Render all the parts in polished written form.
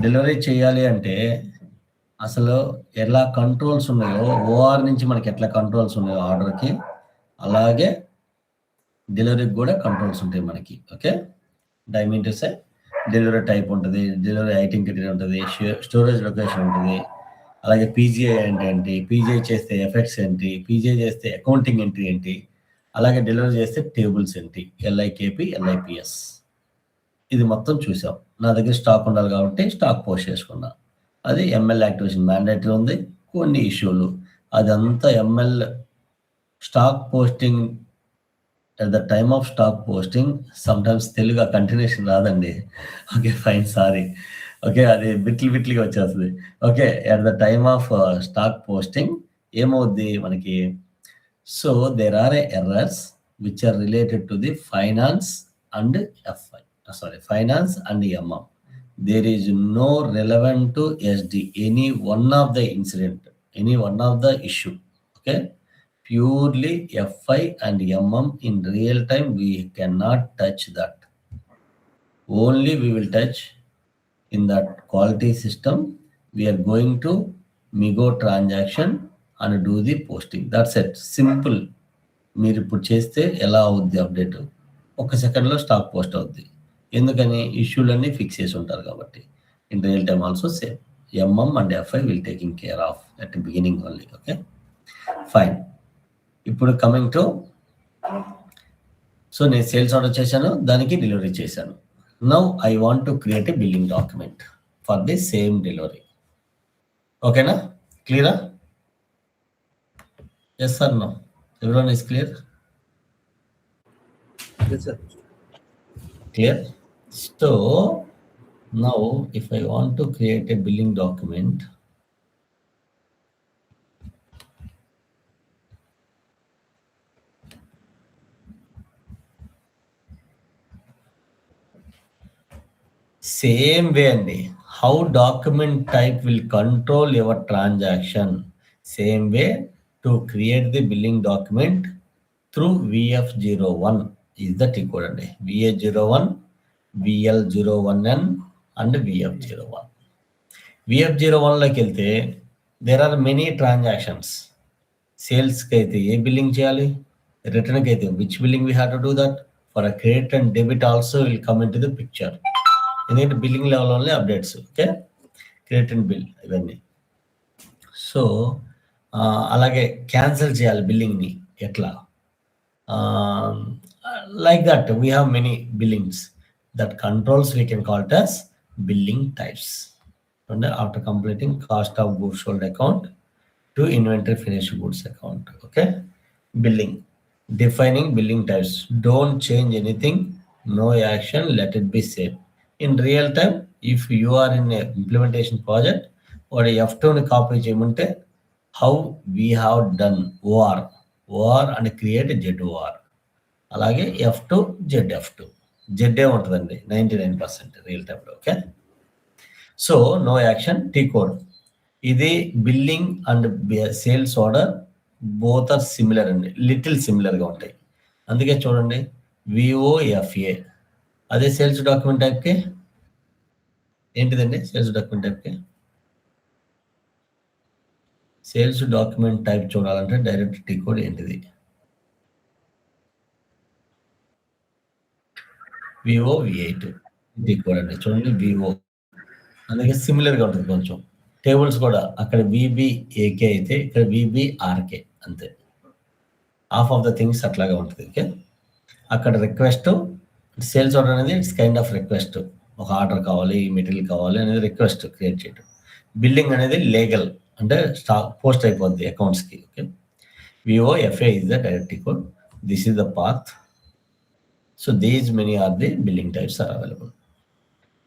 Delivery చేయాలి అంటే అసలు ఎలా కంట్రోల్స్ ఉన్నాయో ఓఆర్ నుంచి మనకి ఎట్లా కంట్రోల్స్ ఉన్నాయో ఆర్డర్కి, అలాగే డెలివరీకి కూడా కంట్రోల్స్ ఉంటాయి మనకి. ఓకే, డైమీన్స్ డెలివరీ టైప్ ఉంటుంది, డెలివరీ ఐటెం క్రైటీరియా ఉంటుంది, స్టోరేజ్ లొకేషన్ ఉంటుంది, అలాగే పీజీఐ అంటే ఏంటి, పీజీఐ చేస్తే ఎఫెక్ట్స్ ఏంటి, పీజీఐ చేస్తే అకౌంటింగ్ ఎంట్రీ ఏంటి, అలాగే డెలివరీ చేస్తే టేబుల్స్ ఏంటి, ఎల్ఐకేపి ఎల్ఐపిఎస్, ఇది మొత్తం చూసాం. నా దగ్గర స్టాక్ ఉండాలి కాబట్టి స్టాక్ పోస్ట్ చేసుకున్నా. అది ఎంఎల్ యాక్టివేషన్ మ్యాండేటరీ ఉంది, కొన్ని ఇష్యూలు, అదంతా ML stock posting at the time of stock posting. Sometimes Telugu continuation రాదండి. Okay fine, sorry. ఓకే, అది బిట్లుగా వచ్చేస్తుంది. Okay, at the time of stock posting ఏమవుద్ది మనకి, so there are errors which are related to the finance and finance and MM. There is no relevant to SD any one of the incident, any one of the issue. Okay, purely FI and MM in real time, we cannot touch that. Only we will touch in that quality system. We are going to Migo transaction and do the posting. That's it. Simple. మీరు ఇప్పుడు చేస్తే ఎలా అవుద్ది update, ఒక సెకండ్లో stock post అవుద్ది. ఎందుకని, ఇష్యూలన్నీ fix చేసి ఉంటారు కాబట్టి. In real time also same. MM and FI will taking care of at the beginning only. Okay fine. ఇప్పుడు కమింగ్ టు, సో నేను సేల్స్ ఆర్డర్ చేశాను, దానికి డెలివరీ చేశాను. Now I want to create a billing document for the same delivery. ఓకేనా, క్లియరా? Yes sir, no everyone is clear? Clear. So now if I want to create a billing document, same way అండి, how document type will control your transaction, same way to create the billing document through VF01 is the tea code అండి. VA01, VL01N and VF01. VF01లోకి వెళ్తే there are many transactions. సేల్స్కి అయితే ఏ billing చేయాలి, రిటర్న్కి అయితే which billing we have to do that, for a credit and debit also will come into the picture. ఎందుకంటే billing level only updates. Okay, credit and bill ఇవన్నీ. So అలాగే cancel చేయాలి బిల్లింగ్ని ఎట్లా, like that we have many billings that controls we can call it as billing types. అంటే after completing cost of goods sold account to inventory finished goods account. Okay, billing, defining billing types, don't change anything, no action, let it be same. In real time, if you are in a implementation project or F2 copy చేయమంటే how we have done OR and create a ZOR, అలాగే F2 ZF2 ZA ఉంటుందండి 99% real టైంలో. Okay, so no action, T code. ఇది billing and sales order both are similar అండి, little సిమిలర్గా ఉంటాయి. అందుకే చూడండి VOFA. అదే సేల్స్ డాక్యుమెంట్ టైప్కి ఏంటిదండి, సేల్స్ డాక్యుమెంట్ టైప్కి సేల్స్ డాక్యుమెంట్ టైప్ చూడాలంటే డైరెక్ట్ టీ కోడ్ ఏంటిది, VOV8 టీ కోడ్ అండి. చూడండి VO, అందుకే సిమిలర్గా ఉంటుంది కొంచెం. టేబుల్స్ కూడా అక్కడ VBAK అయితే ఇక్కడ VBRK, అంతే. హాఫ్ ఆఫ్ ద థింగ్స్ అట్లాగా ఉంటుంది. ఓకే, అక్కడ రిక్వెస్ట్, సేల్స్ ఆర్డర్ అనేది ఇట్స్ కైండ్ ఆఫ్ రిక్వెస్ట్, ఒక ఆర్డర్ కావాలి, మెటీరియల్ కావాలి అనేది రిక్వెస్ట్ క్రియేట్ చేయడం. బిల్లింగ్ అనేది లీగల్, అంటే స్టాక్ పోస్ట్ అయిపోద్ది అకౌంట్స్కి. Okay, VOFA is the direct code. This is the path. So these many are the billing types are available.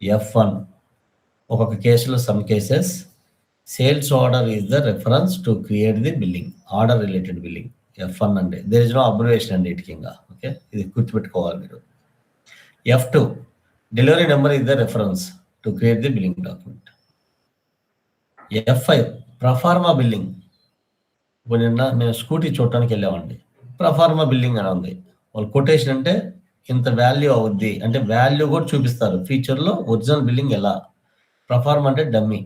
F1, ఒక్కొక్క కేసులో some cases sales order is the reference to create the billing, order related billing. F1 అంటే there is no abbreviation అండి ఇటుకింగా. Okay, ఇది గుర్తుపెట్టుకోవాలి మీరు. F2, delivery number is the reference to create the billing document. F5, proforma billing. ఇప్పుడు నిన్న మేము scooty చూడటానికి వెళ్ళామండి, ప్రొఫార్మా బిల్లింగ్ అని ఉంది. వాళ్ళు కొటేషన్ అంటే ఇంత వాల్యూ అవుద్ది అంటే వాల్యూ కూడా చూపిస్తారు ఫీచర్లో, ఒరిజినల్ బిల్లింగ్ ఎలా. ప్రొఫార్మా అంటే dummy,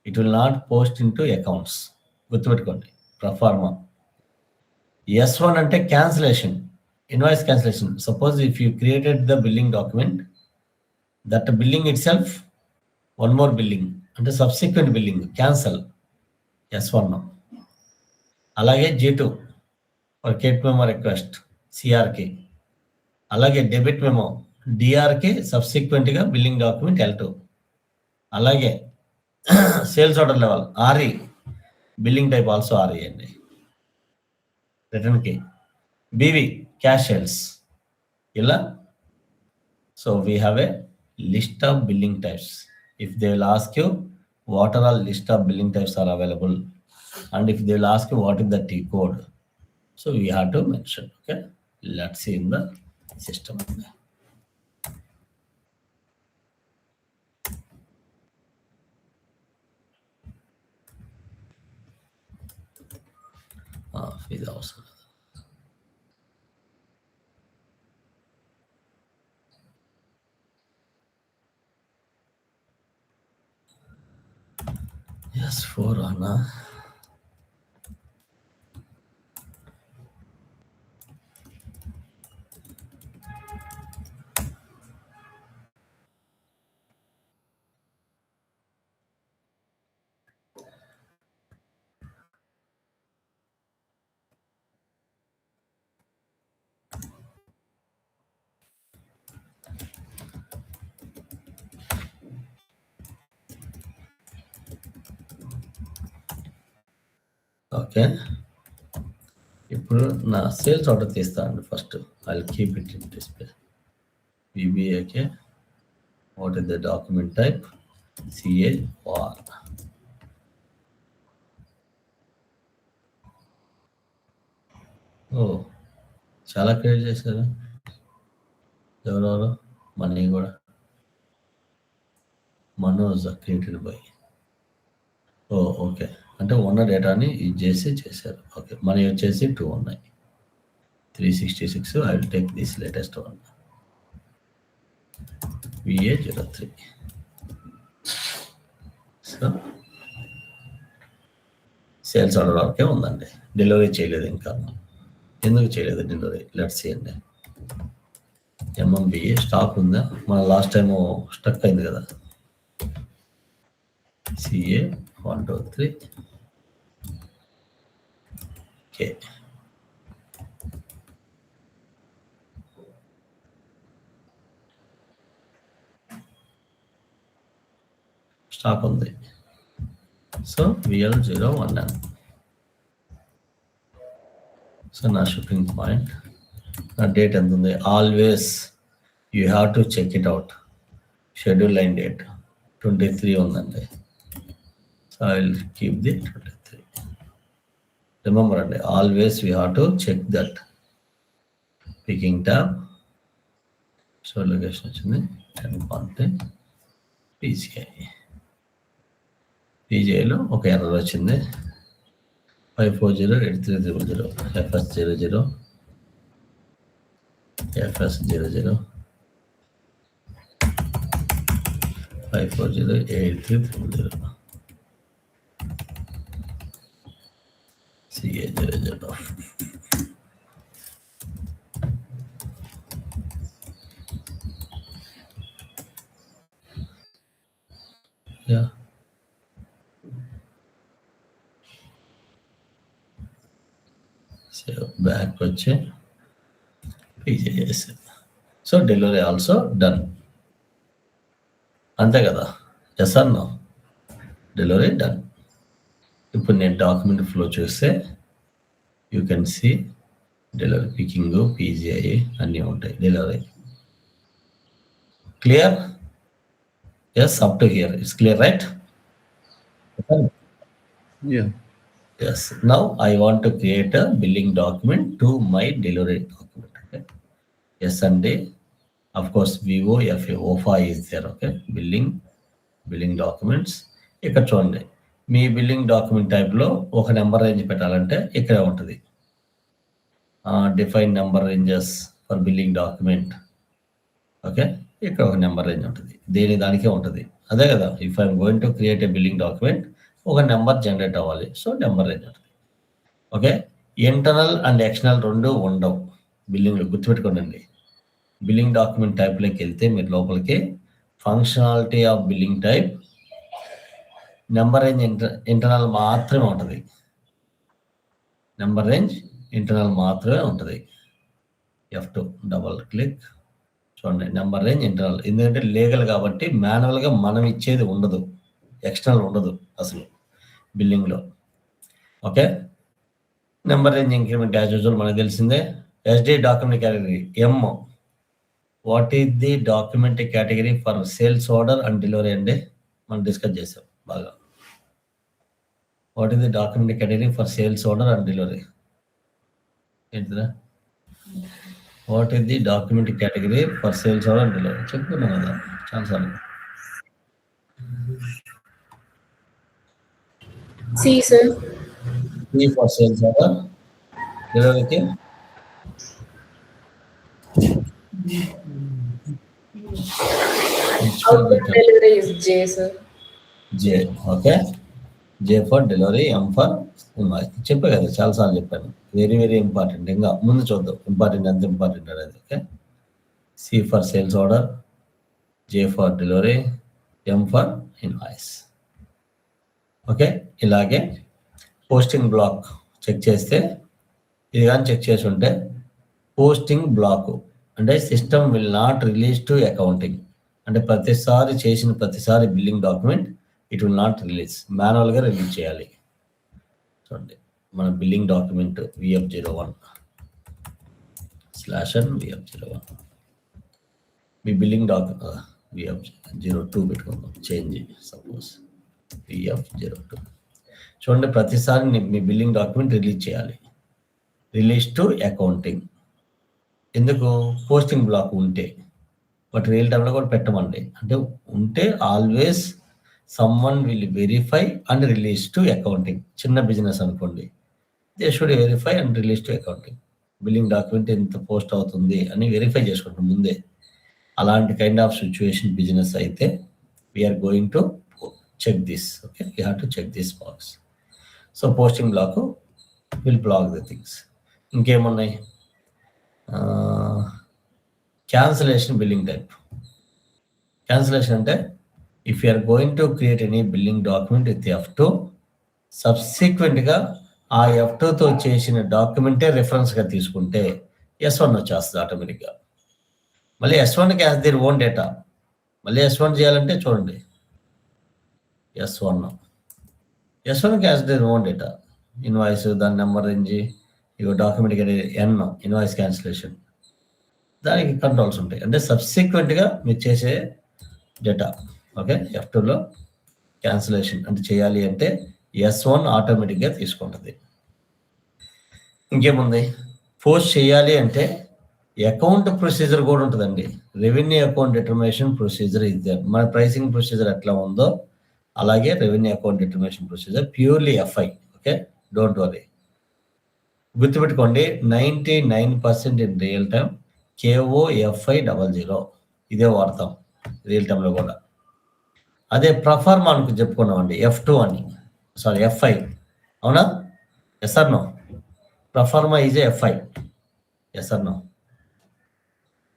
it will not post in to accounts, గుర్తుపెట్టుకోండి ప్రొఫార్మా. S1 అంటే cancellation, invoice cancellation. Suppose if you created the billing document, that billing itself one more billing అంటే subsequent billing cancel, S1. అలాగే G2 for credit memo request, CRకి. అలాగే debit memo, DRకి సబ్సిక్వెంట్గా billing document L2. అలాగే sales order level RE, billing type also RE అండి, రిటర్న్కి. BV cash sales, ఇలా. So we have a list of billing types. If they will ask you what are all list of billing types are available, and if they will ask you what is the T code, so we have to mention. Okay, let's see in the system. Is also yes, 4 Anna. Okay, ఇప్పుడు నా sales order తీస్తానండి. First I will keep it in display. BBAకే what is the document type, CAR. ఓ, చాలా క్రియేట్ చేశారు ఎవరెవరు. Money కూడా మనోజ్ క్రియేటెడ్ బై. ఓకే, అంటే ఉన్న డేటాని ఇది చేశారు. ఓకే, మనీ వచ్చేసి 2 ఉన్నాయి, 366. I will take this latest one, VA03. So sales order వరకే ఉందండి, డెలివరీ చేయలేదు ఇంకా. ఎందుకు చేయలేదు డెలివరీ? లెట్స్ సీ అండి. MMBA స్టాక్ ఉందా? మన లాస్ట్ టైము స్టక్ అయింది కదా. CA123 K. స్టాక్ ఉంది. So VL01N. సో నా షిప్పింగ్ పాయింట్, నా డేట్ ఎంత ఉంది? Always you have to check it out. Schedule line date 23 ఉందండి. So I will keep the 23. Remember అండి, always we have to check that. Picking tab, so location వచ్చింది 10 PCIలో ఒక error వచ్చింది. 5408300 FS00 FS00 5408300 CA00. Yeah. So back వచ్చి PJS. So delivery also done, అంతే కదా? Yes or no? Delivery done. ఇప్పుడు నేను document flow చూస్తే you can see delivery, picking, PGI అన్నీ ఉంటాయి. Delivery clear? Yes, up to here it's clear, right? Yes. Now I want to create a billing document to my delivery document. Okay. Yes, and of course VO FA OFA is there. Okay. Billing documents. ఇక్కడ చూడండి, మీ billing document టైప్లో ఒక number range పెట్టాలంటే ఇక్కడ ఉంటుంది. Define number ranges for billing document. Okay, ఇక్కడ ఒక number range ఉంటుంది, దానికే ఉంటుంది. అదే కదా, if I'm going to create a billing document ఒక నెంబర్ జనరేట్ అవ్వాలి. సో నెంబర్ రేంజ్ ఉంటుంది. ఓకే, ఇంటర్నల్ అండ్ ఎక్స్టర్నల్ రెండు ఉండవు బిల్లింగ్లో, గుర్తుపెట్టుకోండి. బిల్లింగ్ డాక్యుమెంట్ టైప్లోకి వెళ్తే మీరు లోపలికి functionality of billing type number range internal మాత్రమే ఉంటుంది. నెంబర్ రేంజ్ ఇంటర్నల్ మాత్రమే ఉంటుంది. F2 డబల్ క్లిక్ చూడండి, నెంబర్ రేంజ్ ఇంటర్నల్. ఎందుకంటే లీగల్ కాబట్టి మాన్యువల్గా మనం ఇచ్చేది ఉండదు, ఎక్స్టర్నల్ ఉండదు అసలు బిల్లింగ్లో. Okay, number range increment as usual మనకు తెలిసిందే. SD document category M. What is the document category for sales order and delivery అండి, మనం డిస్కస్ చేసాం బాగా. What is the document category for sales order and delivery ఏంటిదా? What is the document category for sales order and delivery చెప్పుకున్నాం కదా చాలాసార్లు. C sir. C for sales order. డెలివరీకి Output delivery is J sir. J. Okay, J for delivery, M for invoice. చెప్పే కదా చాలాసార్లు చెప్పాను, very very important. ఇంకా ముందు చూద్దాం ఇంపార్టెంట్ ఎంత ఇంపార్టెంట్ అనేది. Okay, C for sales order, J for delivery, M for invoice. Okay, ఇలాగే పోస్టింగ్ బ్లాక్ చెక్ చేస్తే, ఇది కానీ చెక్ చేసి ఉంటే పోస్టింగ్ బ్లాక్ అంటే system will not release to accounting, అంటే ప్రతిసారి billing document it will not release, మాన్యువల్గా రిలీజ్ చేయాలి. చూడండి మన బిల్లింగ్ డాక్యుమెంట్ VF01/VF01 మీ బిల్లింగ్ VF02 పెట్టుకుందాం, చేంజ్ సపోజ్ VF02. చూడండి ప్రతిసారి మీ బిల్లింగ్ డాక్యుమెంట్ రిలీజ్ చేయాలి, రిలీజ్ టు అకౌంటింగ్. ఎందుకు? పోస్టింగ్ బ్లాక్ ఉంటే. బట్ రియల్ టైంలో కూడా పెట్టమండి, అంటే ఉంటే always someone will verify and release to accounting. చిన్న బిజినెస్ అనుకోండి, they should verify and release to accounting. Billing document ఎంత పోస్ట్ అవుతుంది అని వెరిఫై చేసుకుంటాం ముందే. అలాంటి కైండ్ ఆఫ్ సిచ్యువేషన్ బిజినెస్ అయితే we're going to check this. Okay, you have to check this box. So posting black will block the things. ఇంకేమున్నాయి? Cancellation billing type. Cancellation అంటే if you are going to create any billing document with F2, సబ్సిక్వెంట్గా ఆ F2తో చేసిన డాక్యుమెంటే రెఫరెన్స్గా తీసుకుంటే S1 వచ్చేస్తుంది ఆటోమేటిక్గా. మళ్ళీ S1కి యాజ్ దేర్ ఓన్ డేటా. మళ్ళీ S1 చేయాలంటే చూడండి, S1కి as their own data, invoice, దాని నెంబర్ రేంజ్, ఇక డాక్యుమెంట్ N, ఇన్వాయిస్ క్యాన్సిలేషన్, దానికి కంట్రోల్స్ ఉంటాయి. అంటే సబ్సిక్వెంట్గా మీరు చేసే డేటా. ఓకే, F2లో క్యాన్సిలేషన్ అంటే చేయాలి అంటే S1 ఆటోమేటిక్గా తీసుకుంటుంది. ఇంకేముంది? పోస్ట్ చేయాలి అంటే అకౌంట్ ప్రొసీజర్ కూడా ఉంటుందండి. రెవెన్యూ అకౌంట్ డిటర్మినేషన్ ప్రొసీజర్ ఇది. మన ప్రైసింగ్ ప్రొసీజర్ ఎట్లా ఉందో అలాగే revenue account determination procedure purely FI. Okay, don't worry. గుర్తుపెట్టుకోండి, 99% ఇన్ రియల్ టైం KOFI00 ఇదే వాడతాం రియల్ టైంలో కూడా. అదే ప్రఫార్మా అనుకు చెప్పుకున్నామండి, F2 అని, సారీ FI. అవునా? Yes or no? Proforma is FI. Yes or no?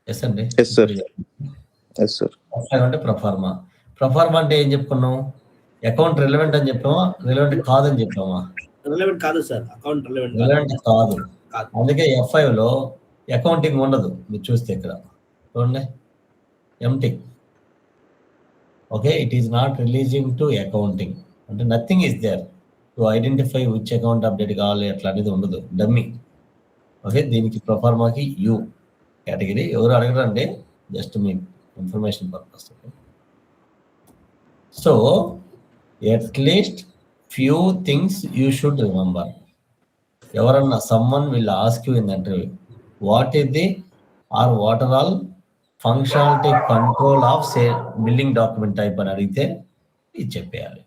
Yes అండి. FI అంటే ప్రఫార్మా. ప్రఫార్మా అంటే ఏం చెప్పుకున్నాం? అకౌంట్ రిలవెంట్ అని చెప్పామా, రిలవెంట్ కాదని చెప్పామా? రిలవెంట్ కాదు సార్, అకౌంట్ రిలవెంట్ కాదు. అందుకే FIలో అకౌంటింగ్ ఉండదు. మీరు చూస్తే ఇక్కడ చూడండి, empty. Okay, it is not releasing to accounting, అంటే nothing is there to identify which account update కావాలి, అట్లా అనేది ఉండదు, డమ్మీ. ఓకే, దీనికి ప్రొఫార్మాకి యూ కేటగిరీ. ఎవరు అడగరండి, జస్ట్ మీ information purpose. So at least few things you should remember. ఎవరన్నా someone will ask you in interview, what is the or what are all functionality control of billing document type అని అడిగితే ఇది చెప్పేయాలి.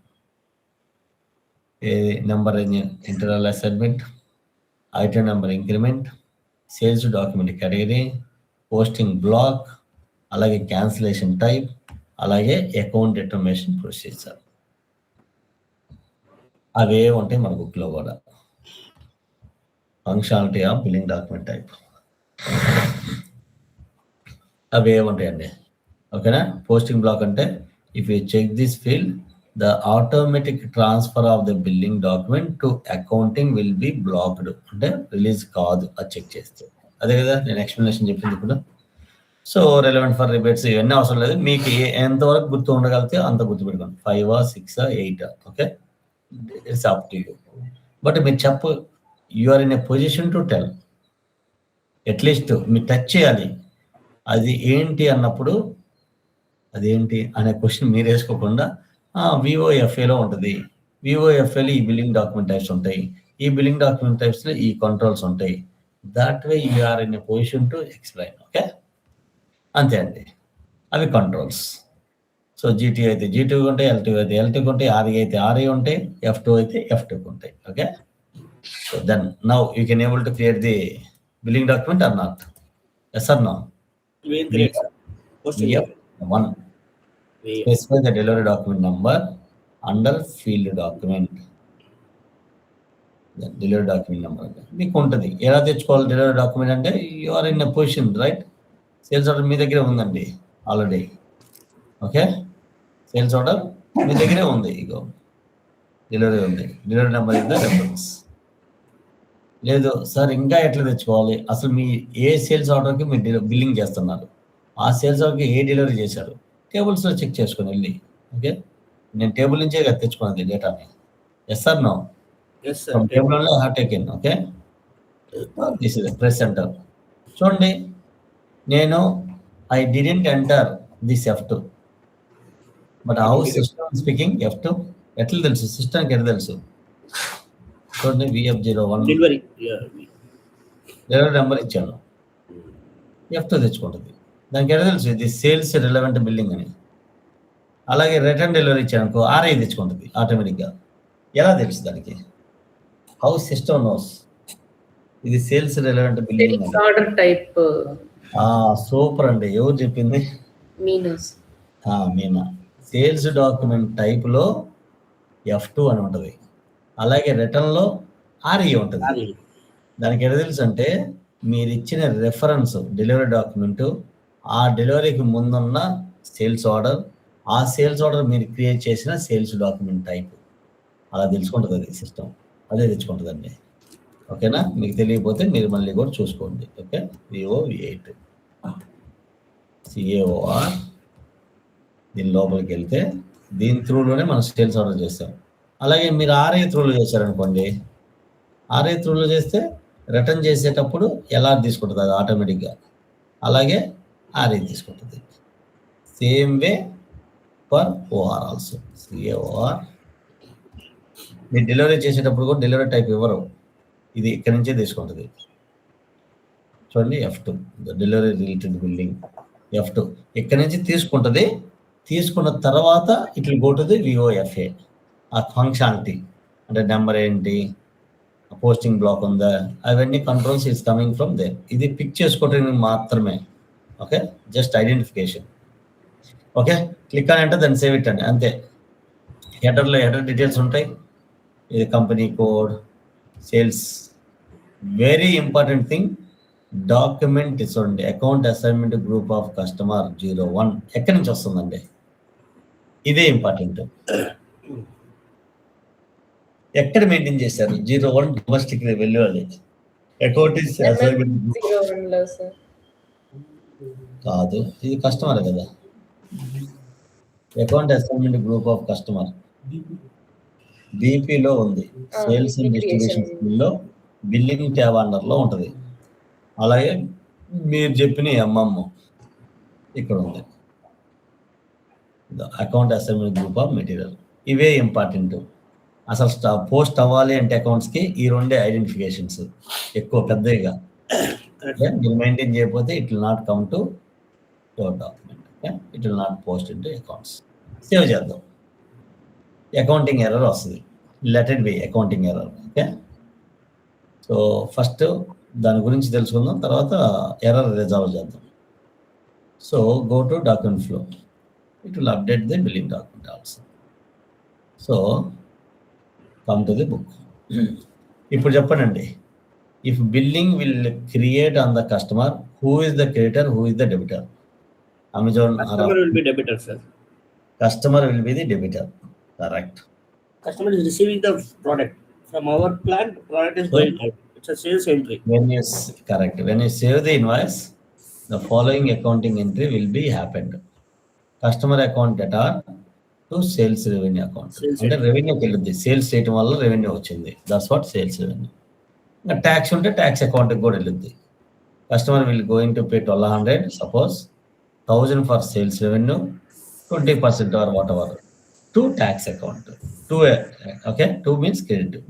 Number internal assignment, item number increment, sales document category, posting block, అలాగే cancellation type, అలాగే account information procedure, అవే ఉంటాయి మన బుక్లో కూడా. Functionality of billing document type అవే ఉంటాయండి. ఓకేనా. పోస్టింగ్ బ్లాక్ అంటే if you check this field the automatic transfer of the billing document to accounting will be blocked, అంటే రిలీజ్ కాదు అది చెక్ చేస్తే. అదే కదా నేను ఎక్స్ప్లెనేషన్ చెప్పింది ఇప్పుడు. సో రెలవెంట్ ఫర్ రిబేట్స్ ఇవన్నీ అవసరం లేదు, మీకు ఎంతవరకు గుర్తు ఉండగలిగితే అంత గుర్తుపెట్టుకోండి. 5, 6, 8. Okay, it's up to you. But మీరు you are in a position to tell, at least మీరు టచ్ చేయాలి. అది ఏంటి అన్నప్పుడు అదేంటి అనే క్వశ్చన్ మీరు వేసుకోకుండా విఓఎఫ్ఏలో ఉంటుంది, విఓఎఫ్ఏలో ఈ బిల్లింగ్ డాక్యుమెంట్ టైప్స్ ఉంటాయి, ఈ బిల్లింగ్ డాక్యుమెంట్ టైప్స్లో ఈ కంట్రోల్స్ ఉంటాయి. That way you are in a position to explain. Okay, అంతే అండి, అవి కంట్రోల్స్. సో జీటీ అయితే జీటీ ఉంటాయి, ఎల్టీ అయితే ఎల్టీకి ఉంటాయి, ఆర్ఈ అయితే ఆర్ఈ ఉంటాయి, F2 అయితే F2కి ఉంటాయి. Okay, so then now you can able to create the billing document or not? Yes or no? VF1 specify the delivery document number under field document. Delivery document number అంటే మీకు ఉంటుంది. ఎలా తెచ్చుకోవాలి delivery document అంటే you are in a position, right? Sales order మీ దగ్గరే ఉందండి already. Okay, sales order మీ దగ్గరే ఉంది, ఇగో డెలివరీ ఉంది, delivery number in the reference. లేదు సార్ ఇంకా ఎట్లా తెచ్చుకోవాలి, అసలు మీ ఏ సేల్స్ ఆర్డర్కి మీరు బిల్లింగ్ చేస్తున్నారు, ఆ సేల్స్ ఆర్డర్కి ఏ డెలివరీ చేశారు, టేబుల్స్లో చెక్ చేసుకొని వెళ్ళి. ఓకే, నేను టేబుల్ నుంచే కదా తెచ్చుకున్నది డేటాని. Yes or no? Table only I have taken. Okay, this is press enter. చూడండి, నేను I didn't enter this F2, but how system speaking F2 ఎట్లా తెలుసు, సిస్టమ్కి ఎట్లా తెలుసు? చూడండి, VF01 డెలివరీ నెంబర్ ఇచ్చాను, F2 తెచ్చుకుంటుంది. దానికి ఎట్లా తెలుసు ఇది సేల్స్ రిలవెంట్ బిల్డింగ్ అని. అలాగే రిటర్న్ డెలివరీ ఇచ్చానుకో RI తెచ్చుకుంటుంది ఆటోమేటిక్గా. ఎలా తెలుసు దానికి? హౌ సిస్టమ్ నోస్ ఇది సేల్స్ రిలవెంట్ బిల్డింగ్ అని. Order type. సూపర్ అండి, ఎవరు చెప్పింది? మీనా. సేల్స్ డాక్యుమెంట్ టైప్లో F2 అని ఉంటుంది, అలాగే రిటర్న్లో RE ఉంటుంది. దానికి ఎట్లా తెలుసు అంటే మీరు ఇచ్చిన రెఫరెన్స్ డెలివరీ డాక్యుమెంట్, ఆ డెలివరీకి ముందున్న సేల్స్ ఆర్డర్, ఆ సేల్స్ ఆర్డర్ మీరు క్రియేట్ చేసిన సేల్స్ డాక్యుమెంట్ టైప్, అలా తెలుసుకుంటుంది అది సిస్టమ్, అదే తెచ్చుకుంటుందండి. ఓకేనా, మీకు తెలియకపోతే మీరు మళ్ళీ కూడా చూసుకోండి. ఓకే, VO8 CAOR, దీని లోపలికి వెళ్తే దీని త్రూలోనే మనం సేల్స్ ఆర్డర్ చేస్తాం. అలాగే మీరు RI త్రూలో చేశారనుకోండి, RI త్రూలో చేస్తే రిటర్న్ చేసేటప్పుడు ఎలా తీసుకుంటుంది అది ఆటోమేటిక్గా, అలాగే RI తీసుకుంటుంది. Same way for OR also. CAOR మీరు డెలివరీ చేసేటప్పుడు కూడా డెలివరీ టైప్ ఇవ్వరు, ఇది ఇక్కడి నుంచే తీసుకుంటుంది. చూడండి, F2 delivery related building F2 ఇక్కడి నుంచి తీసుకుంటుంది. తీసుకున్న తర్వాత ఇట్లా పోతుంది VOFA, ఆ ఫంక్షనాలిటీ అంటే నెంబర్ ఏంటి, పోస్టింగ్ బ్లాక్ ఉందా, అవన్నీ controls is coming from there. ఇది పిక్ చేసుకోవడానికి మాత్రమే. Okay, just identification. Okay, click అని అంటే దాన్ని సేవ్ ఇట్ అండి, అంతే. హెడర్లో హెడర్ డీటెయిల్స్ ఉంటాయి, ఇది company code, sales. Very important thing, document చూడండి, account assignment group of customer 01 ఎక్కడి నుంచి వస్తుందండి, ఇదే ఇంపార్టెంట్. ఎక్కడ మెయింటైన్ చేశారు? 01 డొమెస్టిక్ రెవెన్యూ అది. అకౌంట్ అసైన్మెంట్ కాదు, ఇది కస్టమర్ కదా. Account assignment group of customer BPలో ఉంది, సేల్స్ అండ్ డిస్ట్రిబ్యూషన్ లో బిల్లింగ్ ట్యాబ్ అండర్లో ఉంటుంది. అలాగే మీరు చెప్పిన MM ఇక్కడ ఉంది, account assignment group of material. ఇవే ఇంపార్టెంట్. అసలు పోస్ట్ అవ్వాలి అంటే అకౌంట్స్కి ఈ రెండే ఐడెంటిఫికేషన్స్ ఎక్కువ పెద్దగా. మీరు మెయింటైన్ చేయకపోతే it will not come to your document. It will not post into accounts. Save చేద్దాం. అకౌంటింగ్ ఎర్రర్ వస్తుంది, let it B accounting error. Okay, so first దాని గురించి తెలుసుకుందాం, తర్వాత ఎర్రర్ రిజాల్వ్ చేద్దాం. So go to document flow. it will update the billing document also. So come to the book. ఇప్పుడు చెప్పండి, if billing will create on the customer, who is the creditor, who is the debitor? Amazon Customer will be debitor, sir. Customer will be the debitor. Correct. Customer is receiving the product from our plant. Product is going out. It's a sales entry. Correct. When you save the invoice, the following accounting entry will be happened. Customer account data to sales revenue account. అంటే రెవెన్యూకి వెళ్ళింది, sales చేయటం వల్ల revenue వచ్చింది. That's what sales revenue. ఇంకా tax ఉంటే tax అకౌంట్కి కూడా వెళ్ళింది. Customer will going to pay 1200, suppose 1000 for sales revenue, 20% or whatever to tax account. Okay, 2 means credit.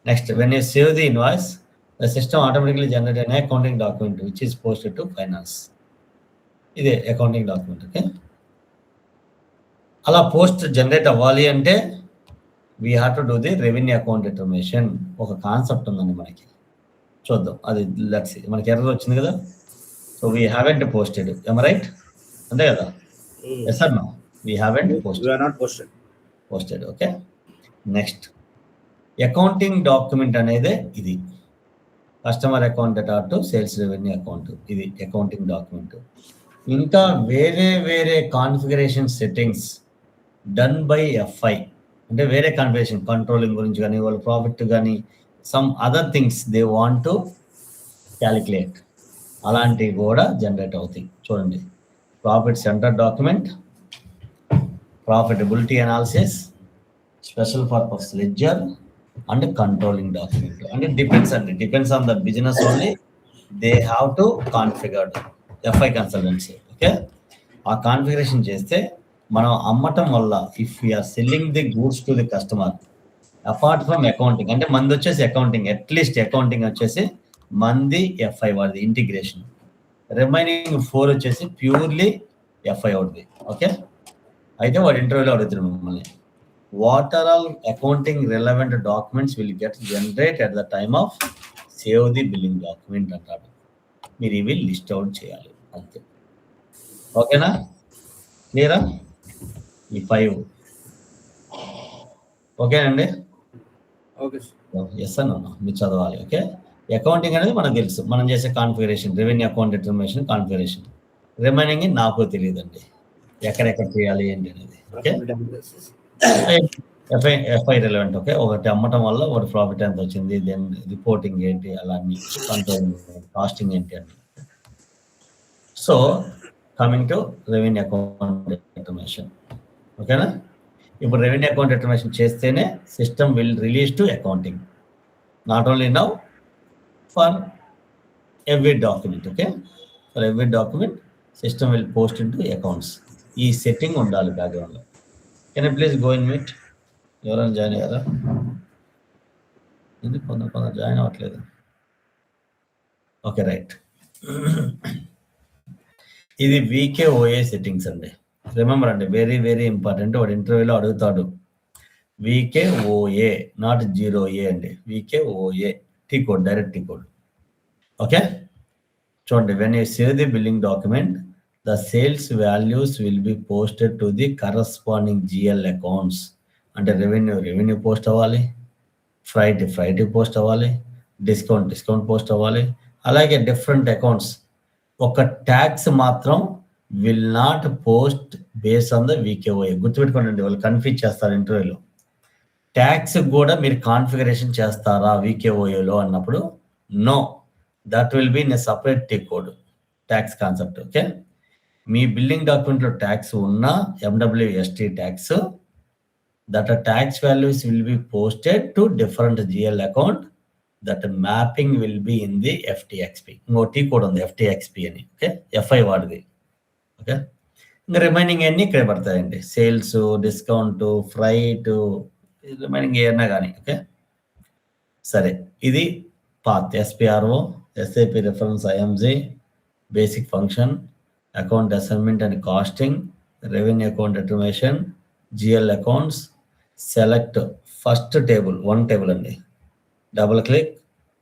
Next, when you save the invoice, the system automatically generates an accounting document which is posted to finance. ఇది accounting document. Okay, అలా post generate అవ్వాలి అంటే we have to do the revenue account determination. ఒక concept ఉందండి మనకి, చూద్దాం. అది let's see, మనకి ఎర్రర్ వచ్చింది కదా. So we haven't posted, um right? అంతే కదా? Yes or no? We haven't posted. We are not posted. Okay, next accounting document అనేది ఇది. Customer account data to sales revenue account, ఇది అకౌంటింగ్ డాక్యుమెంట్. ఇంకా వేరే వేరే configuration settings done by FI, అంటే వేరే కాన్ఫిగరేషన్ కంట్రోలింగ్ గురించి కానీ, వాళ్ళ ప్రాఫిట్ కానీ, some other things they want to calculate, అలాంటివి కూడా జనరేట్ అవుతాయి. చూడండి, profit center document, profitability analysis, special purpose ledger and controlling document. అంటే depends on the business only they have to configured FI consultancy. Okay, ఆ configuration చేస్తే మనం అమ్మటం వల్ల if you're selling the goods to the customer, apart from accounting, అంటే మంది వచ్చేసి accounting, at least accounting వచ్చేసి మంది ఎఫ్ఐ వాడిది ఇంటిగ్రేషన్, రిమైనింగ్ 4 వచ్చేసి ప్యూర్లీ ఎఫ్ఐ అవుతుంది. ఓకే, అయితే వాడు ఇంటర్వ్యూలో అడుగుతున్నాడు మిమ్మల్ని, what are all accounting relevant documents will get generate at the time of save the billing document అంటాడు. మీరు ఇవి లిస్ట్ అవుట్ చేయాలి అంతే. ఓకేనా? క్లియరా? ఈ 5 ఓకేనండి? Okay. ఎస్ అన్న మీరు చదవాలి. ఓకే, అకౌంటింగ్ అనేది మనకు తెలుసు, మనం చేసే configuration, revenue account determination configuration. Remaining నాకు తెలియదండి ఎక్కడెక్కడ చేయాలి ఏంటి అనేది. Okay, f i relevant. ఓకే, ఒకటి అమ్మటం వల్ల ఒకటి ప్రాఫిట్ ఎంత వచ్చింది, దెన్ రిపోర్టింగ్ ఏంటి, అలా అన్ని కంట్రోల్, కాస్టింగ్ ఏంటి అని. So coming to revenue account determination. ఓకేనా? ఇప్పుడు రెవెన్యూ అకౌంట్ డిటర్మినేషన్ చేస్తేనే system will release to accounting, not only now, for every document. Okay, for every document system will post in to accounts. ఈ setting ఉండాలి బ్యాక్గ్రౌండ్లో. Can you please go in meet? ఎవరైనా join అయ్యారా? ఎందుకు కొందరు join అవ్వట్లేదు? Okay, right. ఇది VKOA settings అండి. రిమెంబర్ అండి, వెరీ వెరీ ఇంపార్టెంట్. వాడు ఇంటర్వ్యూలో అడుగుతాడు. VKOA, నాట్ 0A అండి, VKOA T code, direct T code. Okay, చూడండి, when you save the billing document, the sales values will be posted to the corresponding GL accounts. అంటే revenue post అవ్వాలి, freight post అవ్వాలి, discount post అవ్వాలి. అలాగే different accounts. ఒక tax మాత్రం will not post based on the VKOA. గుర్తుపెట్టుకోండి, వాళ్ళు confuse చేస్తారు ఇంటర్వ్యూలో. ట్యాక్స్ కూడా మీరు కాన్ఫిగరేషన్ చేస్తారా VKOAలో అన్నప్పుడు, no, that will be in a separate T code, tax concept. Okay, మీ బిల్లింగ్ డాక్యుమెంట్లో ట్యాక్స్ ఉన్న MWST tax, that tax values will be posted to different GL account, that mapping will be in the FTXP. ఇంకో T code ఉంది FTXP అని. Okay, FI వాడిది. Okay, ఇంకా remaining అన్నీ ఇక్కడ పడతాయండి, సేల్స్, డిస్కౌంట్, ఫ్రైట్, రిమైనింగ్ ఏమన్నా కానీ. ఓకే, సరే, ఇది path SPRO, SAP reference IMG, basic function, account assignment and costing, revenue account determination, GL accounts, select first table, 1 table అండి, double click,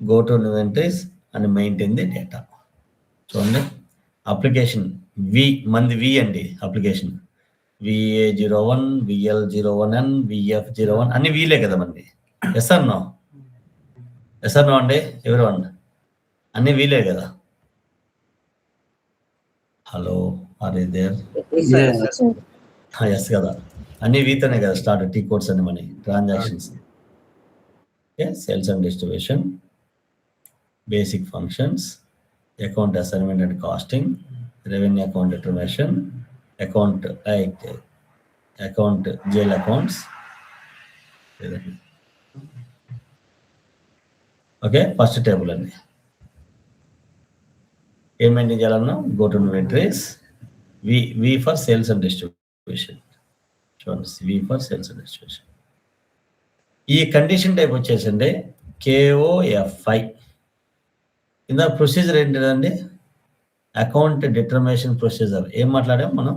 go to new entries and maintain the data. చూడండి, application మంది V అండి application. VA01, VL01N, VF01 అన్ని వీలే కదా మంది. Yes or no అండి everyone అన్ని వీలే కదా. Hello are you there? Yes కదా, అన్ని వీతోనే కదా స్టార్ట్ టీ కోడ్స్ అన్ని money transactions. Sales and distribution, basic functions, account assignment and costing, revenue account determination, account like account GL accounts. Okay, first table అండి. ఏం మెయింటైన్ చేయాలన్నా go to inventories, V for sales and distribution. చూడండి, V for sales and distribution. ఈ condition type వచ్చేసండి KOFI. ఇందా procedure ఏంటిదండి? Account determination procedure. ఏం మాట్లాడామండి?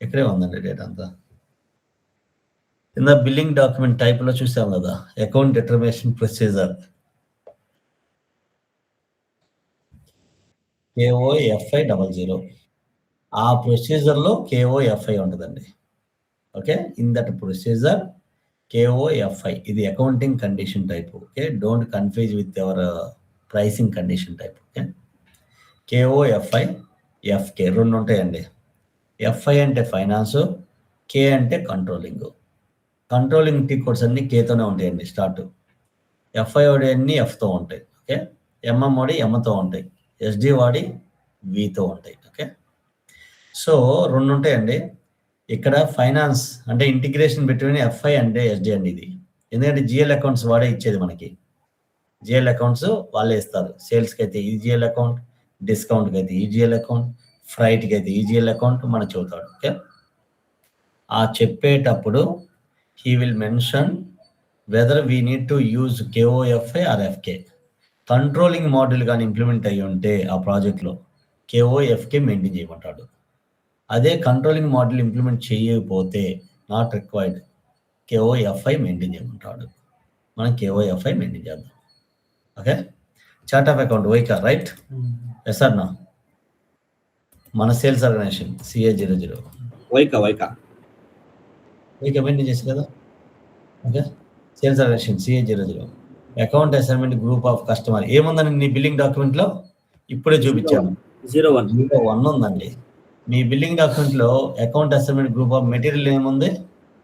ఎక్కడే ఉందండి డేటా అంతా? ఇందా బిల్లింగ్ డాక్యుమెంట్ టైప్ లో చూసాం కదా, అకౌంట్ డిటర్మినేషన్ ప్రొసీజర్ KOFI 00. ఆ ప్రొసీజర్ లో KOFI ఉంటుందండి. Okay, in that procedure KOFI ఇది accounting condition type. Okay, don't confuse with ever pricing condition type. Okay, KOFI FK రెండు ఉంటాయండి. FI అంటే ఫైనాన్స్, K అంటే కంట్రోలింగ్. కంట్రోలింగ్ టీ కోడ్స్ అన్ని Kతోనే ఉంటాయండి స్టార్ట్. FI వాడి అన్ని Fతో ఉంటాయి. ఓకే, MM వాడి Mతో ఉంటాయి, SD వాడి Vతో ఉంటాయి. ఓకే, సో రెండు ఉంటాయండి. ఇక్కడ ఫైనాన్స్ అంటే ఇంటిగ్రేషన్ బిట్వీన్ FI అంటే SD అండి ఇది. ఎందుకంటే GL అకౌంట్స్ వాడే ఇచ్చేది మనకి. GL అకౌంట్స్ వాళ్ళే ఇస్తారు. సేల్స్కి అయితే EGL అకౌంట్, డిస్కౌంట్కి అయితే EGL అకౌంట్, ఫ్రైట్కి అయితే EGL అకౌంట్ మన చెబుతాడు. ఓకే, ఆ చెప్పేటప్పుడు he will mention whether we need to use KOFI or FK. Controlling model కానీ ఇంప్లిమెంట్ అయ్యి ఉంటే ఆ ప్రాజెక్ట్లో KOFK మెయింటైన్ చేయమంటాడు. అదే కంట్రోలింగ్ మోడల్ ఇంప్లిమెంట్ చేయకపోతే నాట్ రిక్వైర్డ్, KOFI మెయింటైన్ చేయమంటాడు. మనం KOFI మెయింటైన్ చేద్దాం. ఓకే, చార్ట్ ఆఫ్ అకౌంట్ వైకా రైట్? Yes or no? మన సేల్స్ ఆర్గనైజేషన్ CA00 వైకా మెయింటైన్ చేసి కదా. Okay, sales organization CA00 account assignment group of customer ఏముందని నీ బిల్లింగ్ డాక్యుమెంట్ లో ఇప్పుడే చూపించాను. 01 ఉందండి మీ బిల్లింగ్ డాక్యుమెంట్ లో. Account assignment group of material ఏముంది?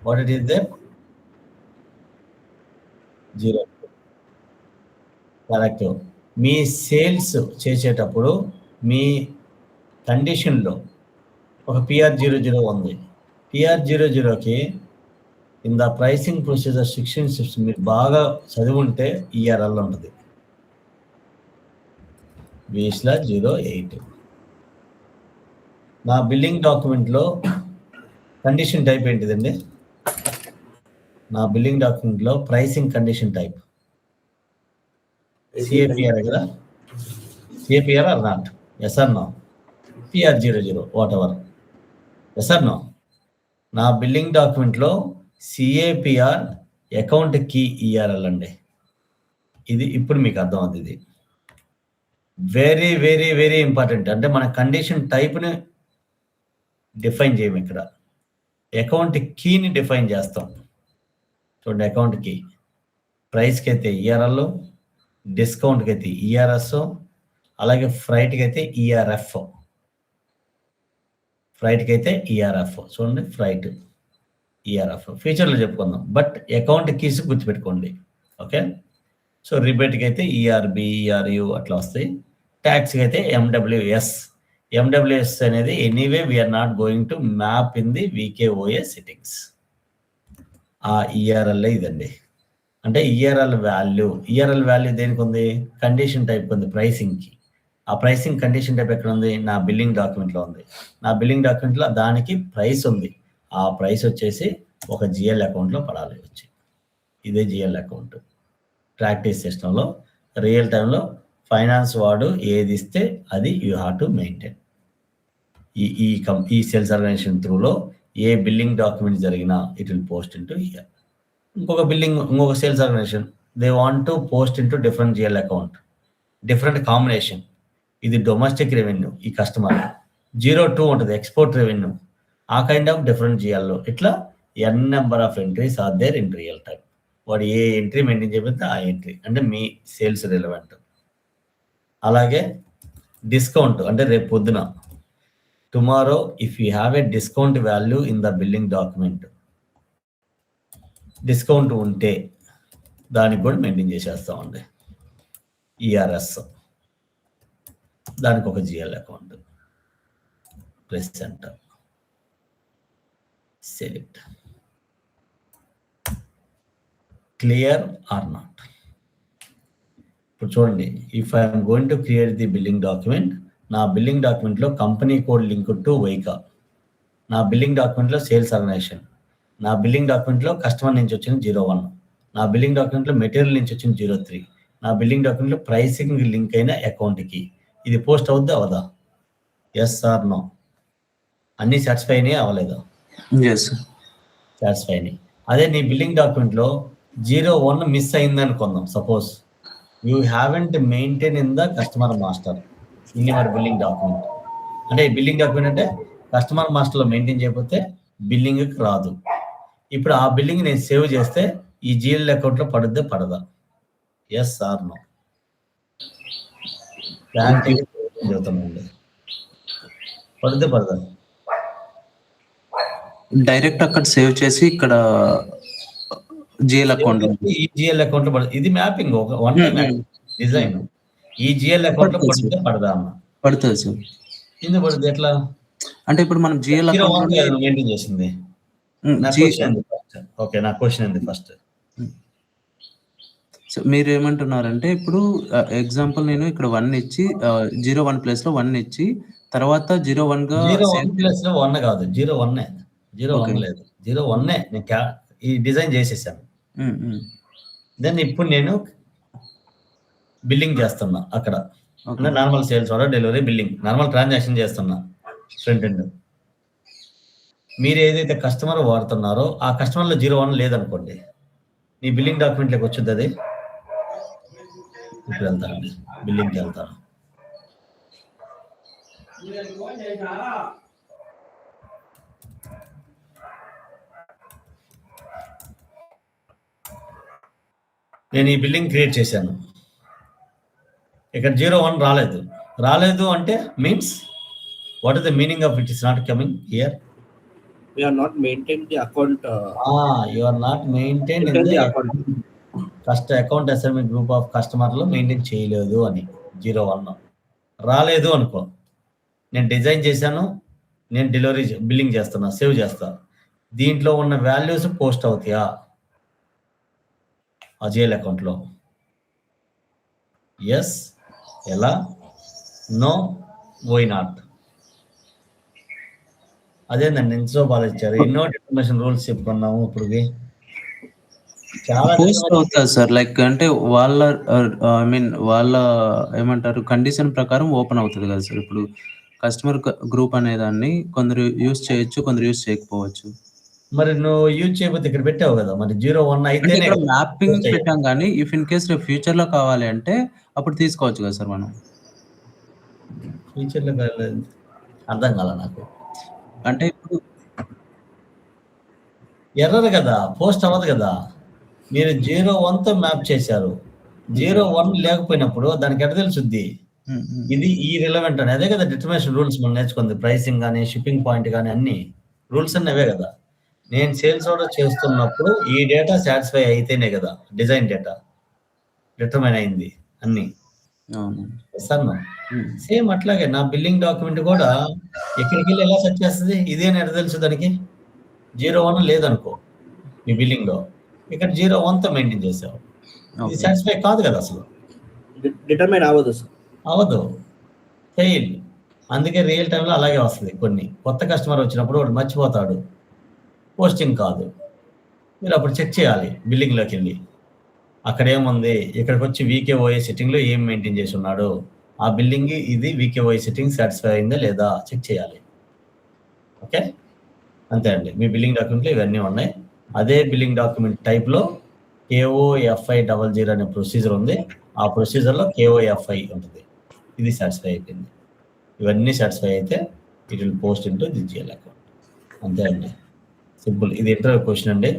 What it is there? 0. Correct. మీ సేల్స్ చేసేటప్పుడు మీ కండిషన్లో ఒక PR00 ఉంది. PR00కి ఇన్ ద ప్రైసింగ్ ప్రొసీజర్ 16 మీరు బాగా చదివి ఉంటే ERL ఉంటుంది. వీస్లా 08. నా బిల్లింగ్ డాక్యుమెంట్లో కండిషన్ టైప్ ఏంటిదండి? నా బిల్లింగ్ డాక్యుమెంట్లో ప్రైసింగ్ కండిషన్ టైప్ CAPR కదా. CAPR or not? Yes or no? PR00 whatever. Yes or no? నా బిల్లింగ్ డాక్యుమెంట్లో CAPR అకౌంట్ కీ ERL అండి. ఇది ఇప్పుడు మీకు అర్థం అవుతుంది. ఇది వెరీ వెరీ వెరీ ఇంపార్టెంట్. అంటే మన కండిషన్ టైప్ని డిఫైన్ చేయము, ఇక్కడ అకౌంట్ కీని డిఫైన్ చేస్తాం. చూడండి, అకౌంట్ కీ ప్రైస్కి అయితే ERL, డిస్కౌంట్కి అయితే ERS, అలాగే ఫ్రైట్కి అయితే ERF. ఫ్రైట్కి అయితే ERF. చూడండి, ఫ్రైట్ ERF ఫ్యూచర్లో చెప్పుకుందాం, బట్ అకౌంట్ కీస్ గుర్తుపెట్టుకోండి. ఓకే, సో రిబేట్కి అయితే ERB, ERU అట్లా వస్తాయి. ట్యాక్స్కి అయితే MWS అనేది anyway we're not going to map in the VKOA settings. ఆ ERL ఇదండి. అంటే ERL వాల్యూ దేనికి ఉంది? కండిషన్ టైప్ ఉంది, ప్రైసింగ్కి. ఆ ప్రైసింగ్ కండిషన్ టైప్ ఎక్కడ ఉంది? నా బిల్లింగ్ డాక్యుమెంట్లో ఉంది. నా బిల్లింగ్ డాక్యుమెంట్లో దానికి ప్రైస్ ఉంది. ఆ ప్రైస్ వచ్చేసి ఒక GL అకౌంట్లో పడాలి వచ్చి. ఇదే GL అకౌంట్. ప్రాక్టీస్ సిస్టంలో రియల్ టైంలో ఫైనాన్స్ వాడు ఏది ఇస్తే అది యూ హ్యావ్ టు మెయింటైన్. ఈ సేల్స్ ఆర్గనైజేషన్ త్రూలో ఏ బిల్లింగ్ డాక్యుమెంట్ జరిగినా it will post into here. ఇంకొక sales organization they want to post into different GL account, different combination. ఇది డొమెస్టిక్ రెవెన్యూ, ఈ కస్టమర్ 02 ఉంటుంది ఎక్స్పోర్ట్ రెవెన్యూ, ఆ కైండ్ ఆఫ్ డిఫరెంట్ జియాల్లో ఇట్లా n number of entries are there in real time. వాడు ఏ entry maintain చేయకపోతే ఆ entry అంటే మీ సేల్స్ రిలవెంట్. అలాగే డిస్కౌంట్ అంటే రేపు పొద్దున tomorrow if you have a discount value in the billing document, discount ఉంటే దానికి కూడా మెయింటైన్ చేసేస్తామండి. ఈఆర్ఎస్ దానికి ఒక GL account, press center, select, clear or not. ఇప్పుడు చూడండి, if I'm going to create the billing document, నా బిల్లింగ్ డాక్యుమెంట్లో కంపెనీ కోడ్ లింక్ టు వైకా, నా బిల్లింగ్ డాక్యుమెంట్లో సేల్స్ ఆర్గనైజేషన్, నా బిల్లింగ్ డాక్యుమెంట్లో కస్టమర్ నుంచి వచ్చిన 01, నా బిల్లింగ్ డాక్యుమెంట్లో మెటీరియల్ నుంచి వచ్చిన 03, నా బిల్లింగ్ డాక్యుమెంట్లో ప్రైసింగ్ లింక్ అయిన అకౌంట్కి ఇది పోస్ట్ అవుద్దా అవదా? Yes or no? అన్నీ సాటిస్ఫై అయినాయి అవ్వలేదా? సాటిస్ఫై అయినాయి. అదే నీ బిల్లింగ్ డాక్యుమెంట్లో 01 మిస్ అయింది అనుకుందాం. Suppose you haven't maintain in the customer master in your billing document. అంటే బిల్లింగ్ డాక్యుమెంట్ అంటే కస్టమర్ మాస్టర్లో మెయింటైన్ చేయకపోతే బిల్లింగ్కి రాదు. ఇప్పుడు ఆ బిల్లింగ్ నేను సేవ్ చేస్తే ఈ జిఎల్ అకౌంట్లో పడుద్దే పడదా? Yes or no? చెబుతామండి, పడుద్దే పడదా? డైరెక్ట్ అక్కడ సేవ్ చేసి ఇక్కడ జిఎల్ అకౌంట్, ఈ జిఎల్ అకౌంట్ లో పడుతుంది. ఇది మ్యాపింగ్ ఒక వన్ డిజైన్. ఈ జిఎల్ అకౌంట్ లో పడితే పడదా అన్న? పడుతుంది సార్. ఎందుకు పడుతుంది? ఎట్లా అంటే ఇప్పుడు మనం జిఎల్ అకౌంట్ మెయింటైన్ చేసింది. ఓకే, నా క్వశ్చన్ ఏంది ఫస్ట్? మీరు ఏమంటున్నారంటే ఇప్పుడు ఎగ్జాంపుల్ నేను ఇక్కడ 1 ఇచ్చి 01 ప్లేస్ లో 1 ఇచ్చి తర్వాత 01 గా 01 ప్లేస్ లో 1 కాదు, 01 లేదు, 01 నేను ఈ డిజైన్ చేసేసాను. దెన్ ఇప్పుడు నేను బిల్లింగ్ చేస్తున్నా అక్కడ, అంటే normal sales order, delivery, billing, normal transaction చేస్తున్నా ఫ్రంట్ ఎండ్. మీరు ఏదైతే కస్టమర్ వాడుతున్నారో ఆ కస్టమర్లో 01 లేదనుకోండి, నీ బిల్లింగ్ డాక్యుమెంట్లోకి వచ్చింది అది. ఇప్పుడు వెళ్తానండి, బిల్లింగ్కి వెళ్తాను. నేను ఈ బిల్డింగ్ క్రియేట్ చేశాను, ఇక్కడ 01 రాలేదు అంటే means what is the meaning of it is not coming here? We are not maintaining the account. You are not maintained in the account. Account assignment group of కస్టమర్లో మెయింటైన్ చేయలేదు అని 01 రాలేదు అనుకో. నేను డిజైన్ చేశాను, నేను డెలివరీ బిల్లింగ్ చేస్తున్నా, save చేస్తా. దీంట్లో ఉన్న వాల్యూస్ పోస్ట్ అవుతాయా అజేల్ అకౌంట్లో? ఎస్, ఎలా? No, why not? అదేందండి ఎంతో బాగా ఇచ్చారు. ఎన్నో డిఫర్మేషన్ రూల్స్ చెప్పుకున్నాము ఇప్పుడు. చాలా పోస్ట్ అవుతుంది సార్. లైక్ అంటే వాళ్ళ ఐ మీన్ వాళ్ళ ఏమంటారు కండిషన్ ప్రకారం ఓపెన్ అవుతుంది కదా సార్. ఇప్పుడు కస్టమర్ గ్రూప్ అనే దాన్ని కొందరు యూజ్ చేయొచ్చు, కొందరు యూజ్ చేయకపోవచ్చు. మరి నువ్వు యూజ్ చేయకపోతే ఇక్కడ పెట్టావు కదా, మరి 01 అయితే మ్యాపింగ్ పెట్టాం కానీ ఇఫ్ ఇన్ కేస్ రేపు ఫ్యూచర్ లో కావాలి అంటే అప్పుడు తీసుకోవచ్చు కదా సార్ మనం. ఫ్యూచర్ లో అర్థం కాల నాకు. అంటే ఇప్పుడు ఎర్రర్ కదా, పోస్ట్ అవ్వదు కదా. మీరు 01తో మ్యాప్ చేశారు, 01 లేకపోయినప్పుడు దానికి ఎట్లా తెలుసుద్ది ఇది ఈ రిలవెంట్ అని? అదే కదా డిటర్మినేషన్ రూల్స్ మనం నేర్చుకుంది. ప్రైసింగ్ కానీ, షిప్పింగ్ పాయింట్ కానీ, అన్ని రూల్స్ అన్నీ అవే కదా. నేను సేల్స్ ఆర్డర్ చేస్తున్నప్పుడు ఈ డేటా సాటిస్ఫై అయితేనే కదా డిజైన్ డేటా డిటర్మైన్ అయింది అన్ని. సార్ సేమ్ అట్లాగే నా బిల్లింగ్ డాక్యుమెంట్ కూడా ఎక్కడికి వెళ్ళి ఎలా సెట్ చేస్తుంది? ఇదే ఎట్లా తెలుసు దానికి? 01 లేదనుకో మీ బిల్లింగ్ లో, ఇక్కడ 01తో మెయింటైన్ చేసావు, ఇది సాటిస్ఫై కాదు కదా అసలు. డిటర్మైన్ అవ్వదు సార్, అవ్వదు, ఫెయిల్. అందుకే రియల్ టైంలో అలాగే వస్తుంది. కొన్ని కొత్త కస్టమర్ వచ్చినప్పుడు వాడు మర్చిపోతాడు, పోస్టింగ్ కాదు. మీరు అప్పుడు చెక్ చేయాలి బిల్లింగ్లోకి వెళ్ళి, అక్కడ ఏముంది, ఇక్కడికి వచ్చి వీకేఓఏ సెట్టింగ్లో ఏం మెయింటైన్ చేసి ఉన్నాడు, ఆ బిల్లింగ్ ఇది వీకేఓఏ సెట్టింగ్ సాటిస్ఫై అయిందా లేదా చెక్ చేయాలి. ఓకే, అంతే అండి. మీ బిల్లింగ్ డాక్యుమెంట్లో ఇవన్నీ ఉన్నాయి. అదే బిల్లింగ్ డాక్యుమెంట్ టైప్లో KOFI00 అనే ప్రొసీజర్ ఉంది. ఆ ప్రొసీజర్లో KOFI ఉంటుంది. ఇది సాటిస్ఫై అయిపోయింది. ఇవన్నీ సాటిస్ఫై అయితే it will post into the GL account. అంతే అండి, సింపుల్. ఇది ఇంటర్వ్యూ క్వశ్చన్ అండి.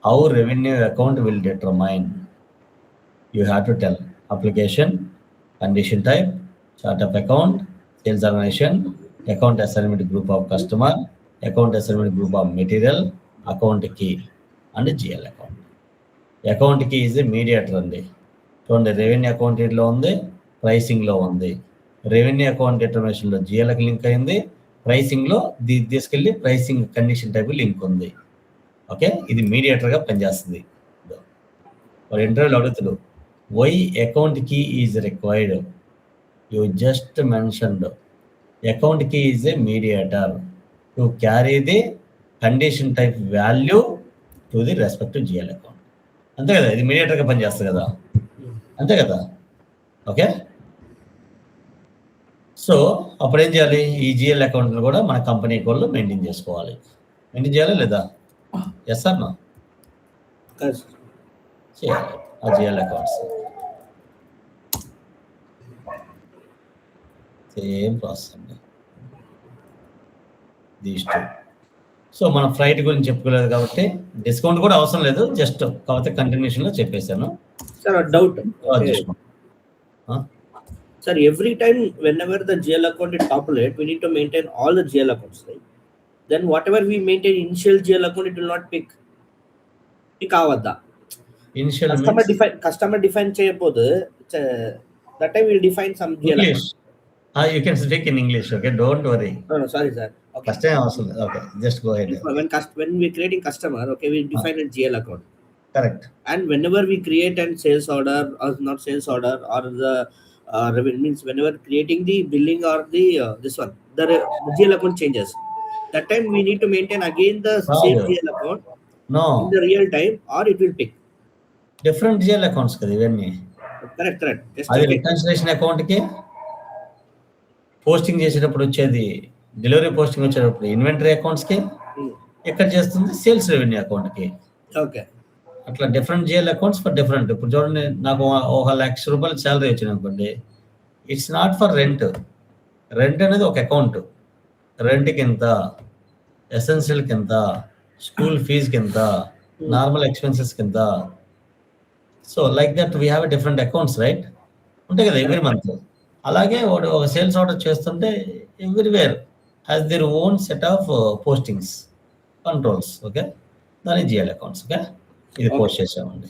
How revenue account will determine? You have to tell application, condition type, chart of account, sales organization, account assignment group of customer, account assignment group of material, account key and GL account. Account key is mediator అండి. చూడండి, revenue account ఇట్లా ఉంది, ప్రైసింగ్లో ఉంది. Revenue account డిటర్మినేషన్లో జిఎల్కి link అయింది, ప్రైసింగ్లో తీసుకెళ్ళి ప్రైసింగ్ కండిషన్ టైప్ లింక్ ఉంది. ఓకే, ఇది మీడియేటర్గా పనిచేస్తుంది. వాడు ఇంటర్వ్యూలో అడుగుతాడు, why account key is required? You just mentioned account key is a mediator to carry the condition type value to the respective GL account. అంతే కదా, ఇది మీడియేటర్గా పనిచేస్తుంది కదా, అంతే కదా. ఓకే, సో అప్పుడు ఏం చేయాలి? ఈ జిఎల్ అకౌంట్లు కూడా మన కంపెనీ వాళ్ళు మెయింటైన్ చేసుకోవాలి. మెయింటైన్ చేయాలా లేదా? ఎస్ సార్ నా చేయాలి ఆ జిఎల్ అకౌంట్స్. సేమ్ ప్రాసెస్ అండి దీస్ టూ. సో మనం ఫ్లైట్ గురించి చెప్పుకోలేదు కాబట్టి డిస్కౌంట్ కూడా అవసరం లేదు, జస్ట్ కాకపోతే కంటిన్యూషన్లో చెప్పేశాను. Sir, a doubt. Okay. Sir, every time whenever the GL account is populated, we need to maintain all the GL accounts, right? Then whatever we maintain initial GL account, it will not pick avadda. Initial Customer define cheyapodhu, that time we'll define some GL English. You can speak in English, okay? Don't worry. No, sorry, sir. Okay. First time also, okay, just go ahead. When we're creating customer, okay, we define a GL account. Correct. And whenever we create a sales order or not sales order or the revenue, means whenever creating the billing or the this one, the GL account changes. That time we need to maintain again the same GL account No, in the real time, or it will pick. different GL accounts కదా ఇవన్నీ. Correct. Just అది check it. Reconciliation అకౌంట్కి posting చేసేటప్పుడు వచ్చేది, delivery posting వచ్చేటప్పుడు inventory అకౌంట్స్కి, ఎక్కడ చేస్తుంది sales revenue అకౌంట్కి. Okay. అట్లా different GL accounts for different. ఇప్పుడు చూడండి, నాకు 1,00,000 రూపాయలు శాలరీ వచ్చింది అనుకోండి, it's not for rent. Rent అనేది ఒక అకౌంట్, రెంట్కి ఎంత, ఎసెన్షియల్కి ఎంత, స్కూల్ ఫీజుకి ఎంత, నార్మల్ ఎక్స్పెన్సెస్కి ఎంత. So like that we have different accounts, right? ఉంటాయి కదా ఎవ్రీ మంత్. అలాగే వాడు ఒక సేల్స్ ఆర్డర్ చేస్తుంటే everywhere has their own set of postings, controls. Okay, దాని జిఎల్ అకౌంట్స్. ఓకే, ఇది పోస్ట్ చేసామండి,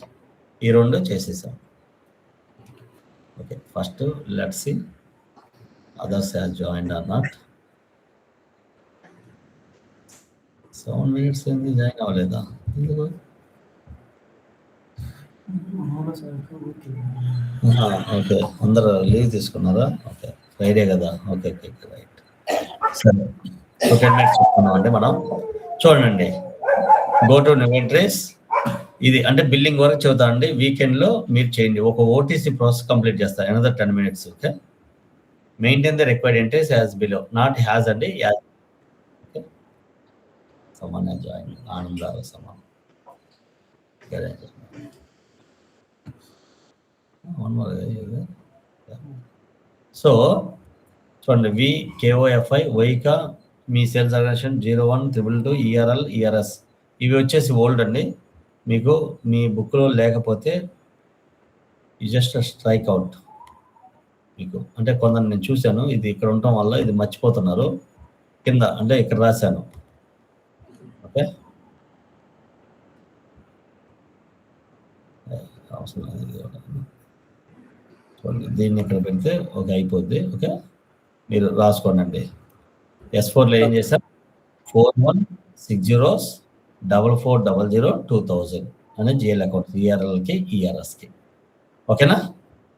ఈ రెండు చేసేసాం. Okay, first let's see others has joined or not. 7 minutes ఏంది, జాయిన్ అవ్వలేదా? ఎందుకు? ఓకే, అందరు లీవ్ తీసుకున్నారా? ఓకే, ఫ్రైడే కదా. ఓకే రైట్, సరే. ఓకే, నెక్స్ట్ చెప్తున్నాం అంటే మనం చూడండి, గో టు ఇన్వెంటరీస్. ఇది అంటే బిల్లింగ్ వరకు చెబుతానండి. వీకెండ్లో మీరు చేయండి, ఒక ఓటీసీ ప్రాసెస్ కంప్లీట్ చేస్తారు, another 10 minutes. Okay, maintain the required entries as below, not has అండి, యాజ్. ఓకే, సమాన జాయిన్ ఆనందాలు సమానం. సో చూడండి, VKOFI వైకా మీ సేల్స్ ఆర్గనైజేషన్ 0122 ERL ERS ఇవి వచ్చేసి ఓల్డ్ అండి. మీకు మీ బుక్లో లేకపోతే యూ జస్ట్ స్ట్రైక్ అవుట్. మీకు అంటే కొందరు నేను చూశాను, ఇది ఇక్కడ ఉండటం వల్ల ఇది మర్చిపోతున్నారు. కింద అంటే ఇక్కడ రాశాను. ఓకే, అవసరం చూడండి, దీన్ని ఇక్కడ పెడితే ఓకే అయిపోద్ది. ఓకే, మీరు రాసుకోండి. S4లో ఏం చేశారు, 416044002000 అనే జిఎల్ అకౌంట్, ERLకి ERSకి. ఓకేనా?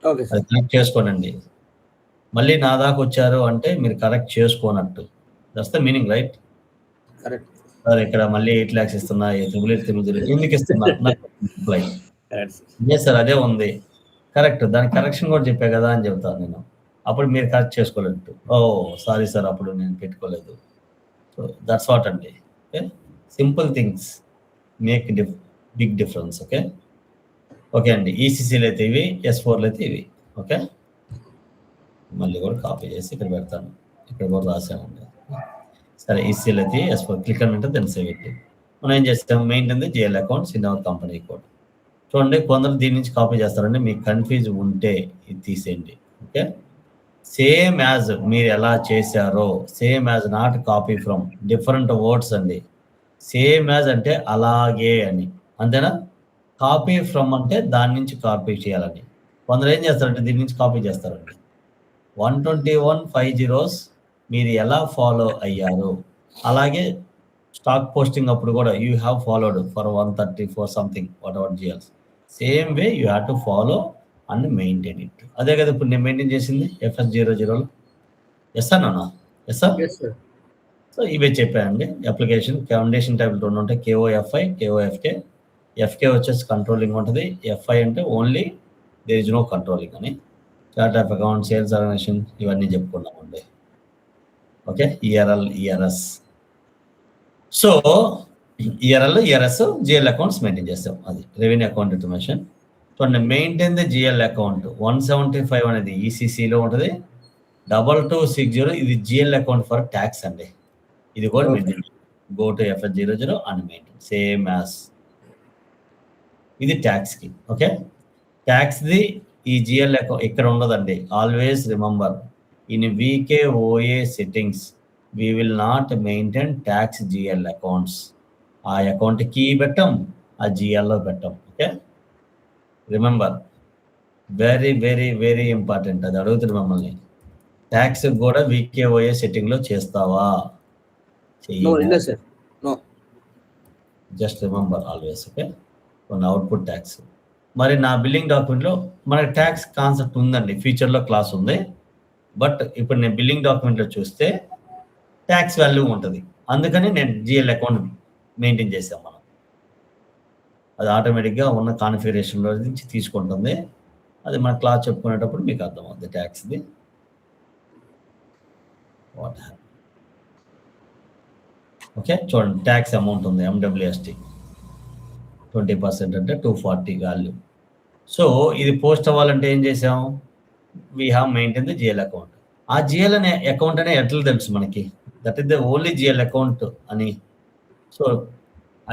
Okay, sir. అది కరెక్ట్ చేసుకోనండి. మళ్ళీ నా దాకా వచ్చారు అంటే మీరు కరెక్ట్ చేసుకోనట్టు. That's the meaning, right? Correct. Sir ఇక్కడ మళ్ళీ 8 lakhs ఇస్తున్నా, 8 ఎందుకు ఇస్తున్నా? లేదు సార్, అదే ఉంది కరెక్ట్, దానికి కరెక్షన్ కూడా చెప్పా కదా అని చెప్తాను నేను. అప్పుడు మీరు కరెక్ట్ చేసుకోలేదు. ఓ సారీ సార్, అప్పుడు నేను పెట్టుకోలేదు. సో దట్స్ వాట్ అండి. Okay, simple things make big difference. Okay okay అండి, ఈసీసీలు అయితే ఇవి, S4లో అయితే ఇవి. ఓకే, మళ్ళీ కూడా కాపీ చేసి ఇక్కడ పెడతాను, ఇక్కడ కూడా రాశానండి. సరే ఈసీఎల్ అయితే ఎస్ ఫర్ క్లిక్ అని ఉంటుంది దాన్ని సేవ్ ఇట్. మనం ఏం చేస్తాం, maintain the GL accounts in our company code. చూడండి కొందరు దీని నుంచి కాపీ చేస్తారండి, మీకు కన్ఫ్యూజ్ ఉంటే ఇది తీసేయండి. ఓకే, సేమ్ యాజ్ మీరు ఎలా చేశారో same as, not copy from, different words అండి. సేమ్ యాజ్ అంటే అలాగే అని, అంతేనా? కాపీ ఫ్రమ్ అంటే దాని నుంచి కాపీ చేయాలని. కొందరు ఏం చేస్తారంటే దీని నుంచి కాపీ చేస్తారండి. 12150 మీరు ఎలా ఫాలో అయ్యారు, అలాగే స్టాక్ పోస్టింగ్ అప్పుడు కూడా you have followed for 134 something whatever GLs, same way you have to follow and maintain it. అదే కదా ఇప్పుడు నేను మెయింటైన్ చేసింది FS00లో. ఎస్ అన్నా? Yes sir. Yes, sir. సో ఇవే చెప్పానండి. అప్లికేషన్ ఫౌండేషన్ టైప్ 2 ఉంటాయి, KOFI, KOFK. FK వచ్చేసి కంట్రోలింగ్ ఉంటుంది, FI అంటే only there is no controlling అని. Chart of account, sales organization ఇవన్నీ చెప్పుకున్నామండి. Okay, ERL, ERS. So ERL, ERS GL accounts maintain చేస్తాం, అది రెవెన్యూ అకౌంట్ ఇన్ఫర్మేషన్. చూడండి, మెయింటైన్ ద GL అకౌంట్ 175 అనేది ECCలో ఉంటుంది, 2260 ఇది GL అకౌంట్ ఫర్ ట్యాక్స్ అండి. ఇది కూడా maintain. Go to FS00 and maintain same as. ఇది ట్యాక్స్కి. ఓకే, ట్యాక్స్ది ఈ GL అకౌంట్ ఇక్కడ ఉండదండి. Always remember, in VKOA settings we will not maintain tax GL accounts. ఆ అకౌంట్ కీ పెట్టాం, ఆ GLలో పెట్టాం. Okay, remember, very very very important. అది అడుగుతుంది మమ్మల్ని, ట్యాక్స్ కూడా VKOA సెట్టింగ్లో చేస్తావా? No, yes, sir. No. Just remember always. Okay, కొన్ని అవుట్పుట్ ట్యాక్స్. మరి నా బిల్లింగ్ డాక్యుమెంట్లో మనకి ట్యాక్స్ కాన్సెప్ట్ ఉందండి, ఫ్యూచర్లో క్లాస్ ఉంది. బట్ ఇప్పుడు నేను బిల్లింగ్ డాక్యుమెంట్లో చూస్తే ట్యాక్స్ వాల్యూ ఉంటుంది, అందుకని నేను GL అకౌంట్ మెయింటైన్ చేసాం మనం. అది ఆటోమేటిక్గా ఉన్న కాన్ఫిగరేషన్లో నుంచి తీసుకుంటుంది. అది మన క్లాస్ చెప్పుకునేటప్పుడు మీకు అర్థమవుతుంది ట్యాక్స్ది. వాట్ ఓకే, చూడండి ట్యాక్స్ అమౌంట్ ఉంది MWST 20% అంటే 240 వాల్యూ. సో ఇది పోస్ట్ అవ్వాలంటే ఏం చేసాం, we have maintain the GL account. ఆ GL అనే అకౌంట్ అనే ఎట్లా తెలుసు మనకి, that is the only GL account అని. So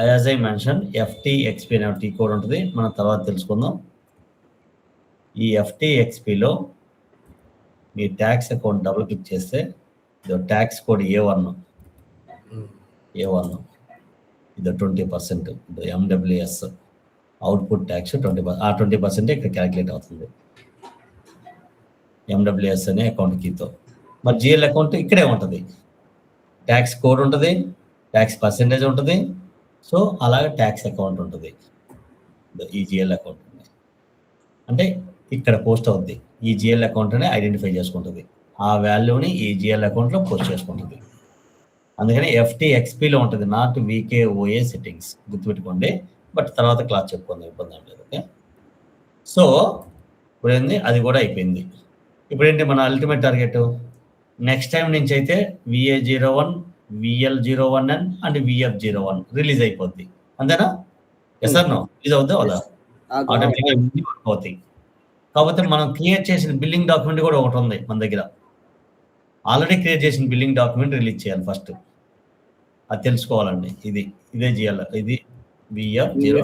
as I mention FTXP అనే టీ కోడ్ ఉంటుంది, మనం తర్వాత తెలుసుకుందాం. ఈ FTXPలో మీ ట్యాక్స్ అకౌంట్ డబుల్ క్లిక్ చేస్తే ట్యాక్స్ కోడ్ A1 ఇది 20%, ఇది MWS అవుట్పుట్ ట్యాక్స్ 20%. ఆ 20% ఇక్కడ క్యాలిక్యులేట్ అవుతుంది MWS అనే అకౌంట్ కీతో. మరి GL అకౌంట్ ఇక్కడే ఉంటుంది, ట్యాక్స్ కోడ్ ఉంటుంది, ట్యాక్స్ పర్సెంటేజ్ ఉంటుంది. సో అలాగే ట్యాక్స్ అకౌంట్ ఉంటుంది, ఈ GL అకౌంట్ అంటే ఇక్కడ పోస్ట్ అవుద్ది. ఈ GL అకౌంట్ అనే ఐడెంటిఫై చేసుకుంటుంది, ఆ వాల్యూని ఈ GL అకౌంట్లో పోస్ట్ చేసుకుంటుంది. అందుకని FTXPలో ఉంటుంది, నాట్ VKOA సెట్టింగ్స్. గుర్తుపెట్టుకోండి, బట్ తర్వాత క్లాస్ చెప్పుకుందాం, ఇబ్బంది ఏం లేదు. ఓకే, సో ఇప్పుడు ఏంది, అది కూడా అయిపోయింది. ఇప్పుడు ఏంటి మన అల్టిమేట్ టార్గెట్, నెక్స్ట్ టైం నుంచి అయితే VA01, VL01N and VF01 release అయిపోద్ది, అంతేనా? ఎస్ సార్, నో రిలీజ్ అవుద్దా అవుదా? ఆటోమేటిక్గా వర్క్ అవుతాయి. కాకపోతే మనం క్రియేట్ చేసిన బిల్లింగ్ డాక్యుమెంట్ కూడా ఒకటి ఉంది మన దగ్గర. ఆల్రెడీ క్రియేట్ చేసిన బిల్లింగ్ డాక్యుమెంట్ రిలీజ్ చేయాలి ఫస్ట్, అది తెలుసుకోవాలండి. ఇదే చేయాలి, ఇది VF0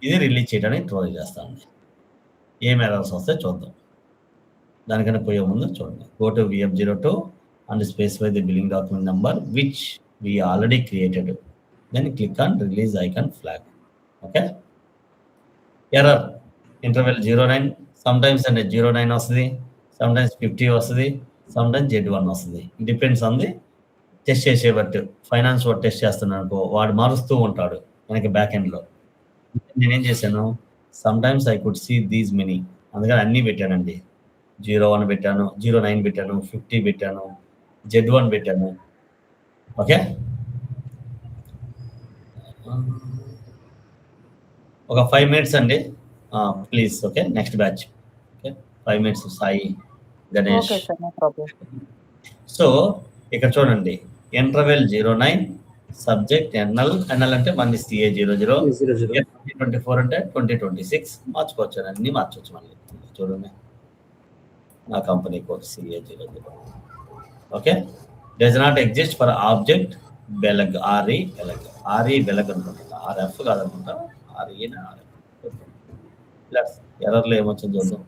ఇది రిలీజ్ చేయడానికి ట్రై చేస్తామండి. ఏం ఎర్రర్స్ వస్తే చూద్దాం. దానికన్నా పోయే ముందు చూడండి, go to VF02 and specify the billing document number which we already created, then click on release icon flag. Okay, error interval 09, sometimes అంటే 09 వస్తుంది, సమ్టైమ్స్ 50 వస్తుంది, సమ్టైమ్స్ Z1 వస్తుంది. డిపెండ్స్ ఆన్ ది టెస్ట్ చేసే బట్టి. ఫైనాన్స్ వాడు test చేస్తున్నాను అనుకో, వాడు మారుస్తూ ఉంటాడు మనకి బ్యాక్ ఎండ్లో. నేనేం చేశాను, sometimes I could see these many, అందుకని అన్నీ పెట్టానండి. 01 పెట్టాను, 09 పెట్టాను, 50 పెట్టాను, Z1 పెట్టాను. ఓకే, ఒక 5 minutes అండి please. Okay, next batch. Okay, 5 minutes. Sai, Ganesh. So ఇక్కడ చూడండి, ఇంటర్వెల్ 09, సబ్జెక్ట్ NL అంటే మన CA00, 2024 అంటే 2026 మార్చుకోవచ్చు, అన్ని మార్చవచ్చు. మళ్ళీ చూడండి, నా company code CA00. Okay, does not exist for object బెలగ్ ఆర్ఈ బెలగ్ ఆర్ఈ బెలగ్ అనుకుంటా ఆర్ఎఫ్ కాదనుకుంటా ఆర్ఈ ప్లస్ ఎర్రర్లో ఏమొచ్చింది చూద్దాం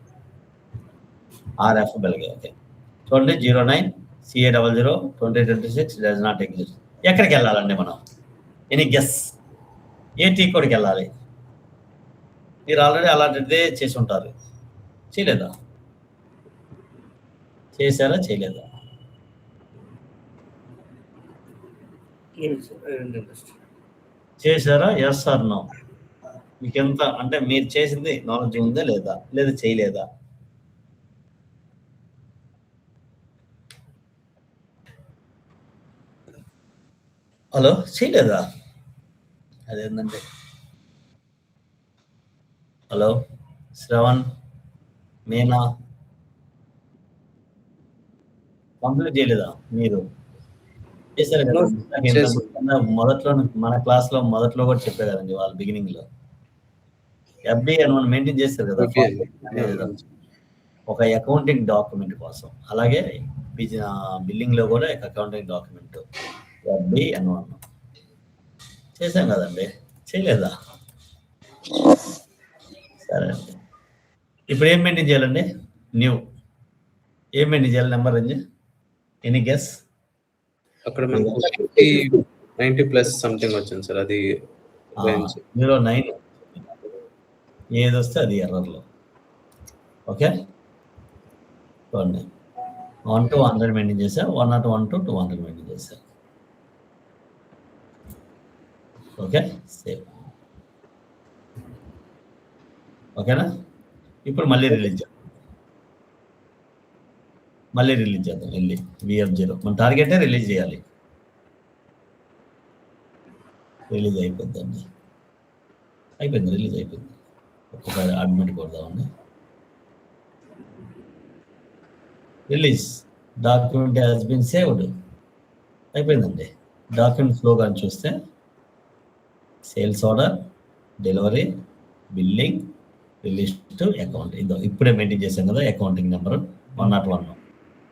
ఆర్ఎఫ్ బెలగ్ ఓకే చూడండి 09 CA00 2026 డస్ నాట్ ఎగ్జిస్ట్. ఎక్కడికి వెళ్ళాలండి మనం? ఎనీ గెస్ ఏ టీ కోడ్కి వెళ్ళాలి? మీరు ఆల్రెడీ అలాంటిదే చేసి ఉంటారు, చేయలేదా? చేశారా చేయలేదా? చేశారా? Yes or no? మీకు ఎంత అంటే మీరు చేసింది నాలెడ్జ్ ఉందా లేదా, లేదా చేయలేదా? హలో, చేయలేదా? అదేంటంటే హలో శ్రవణ్, మీనా కంప్లీట్ చేయలేదా? మీరు చేశారు కదా మొదట్లో, మన క్లాస్ లో మొదట్లో కూడా చెప్పే కదండి వాళ్ళు బిగినింగ్ లో ఎఫ్డి అని మనం మెయింటైన్ చేస్తారు కదా ఒక అకౌంటింగ్ డాక్యుమెంట్ కోసం. అలాగే బిల్లింగ్ లో కూడా అకౌంటింగ్ డాక్యుమెంట్ ఎఫ్డి అని చేశాం కదండి, చేయలేదా? సరే అండి, ఇప్పుడు ఏం మెయింటైన్ చేయాలండి? న్యూ ఏం మెయింటైన్ చేయాలి? Number range any guess? అక్కడ మనకు 90 ప్లస్ సంథింగ్ వచ్చింది సార్, అది 09 ఏది వస్తే అది ఎర్రర్లో. ఓకే చూడండి 1 to 100 మెయింటైన్ చేసా, 101 to 200 మెయింటైన్ చేసా. Okay save. ఓకేనా? ఇప్పుడు మళ్ళీ రిలీజ్ చేద్దాం, వెళ్ళి VF0 మన టార్గెటే రిలీజ్ చేయాలి. రిలీజ్ అయిపోద్దండి, రిలీజ్ అయిపోయింది. ఒక్కసారి అడ్మిట్ కొడదామండి. Release document has been saved అయిపోయిందండి. డాక్యుమెంట్ ఫ్లో కానీ చూస్తే sales order, delivery, billing, release to account. ఇదో ఇప్పుడే మెయింటైన్ చేశాం కదా accounting number 101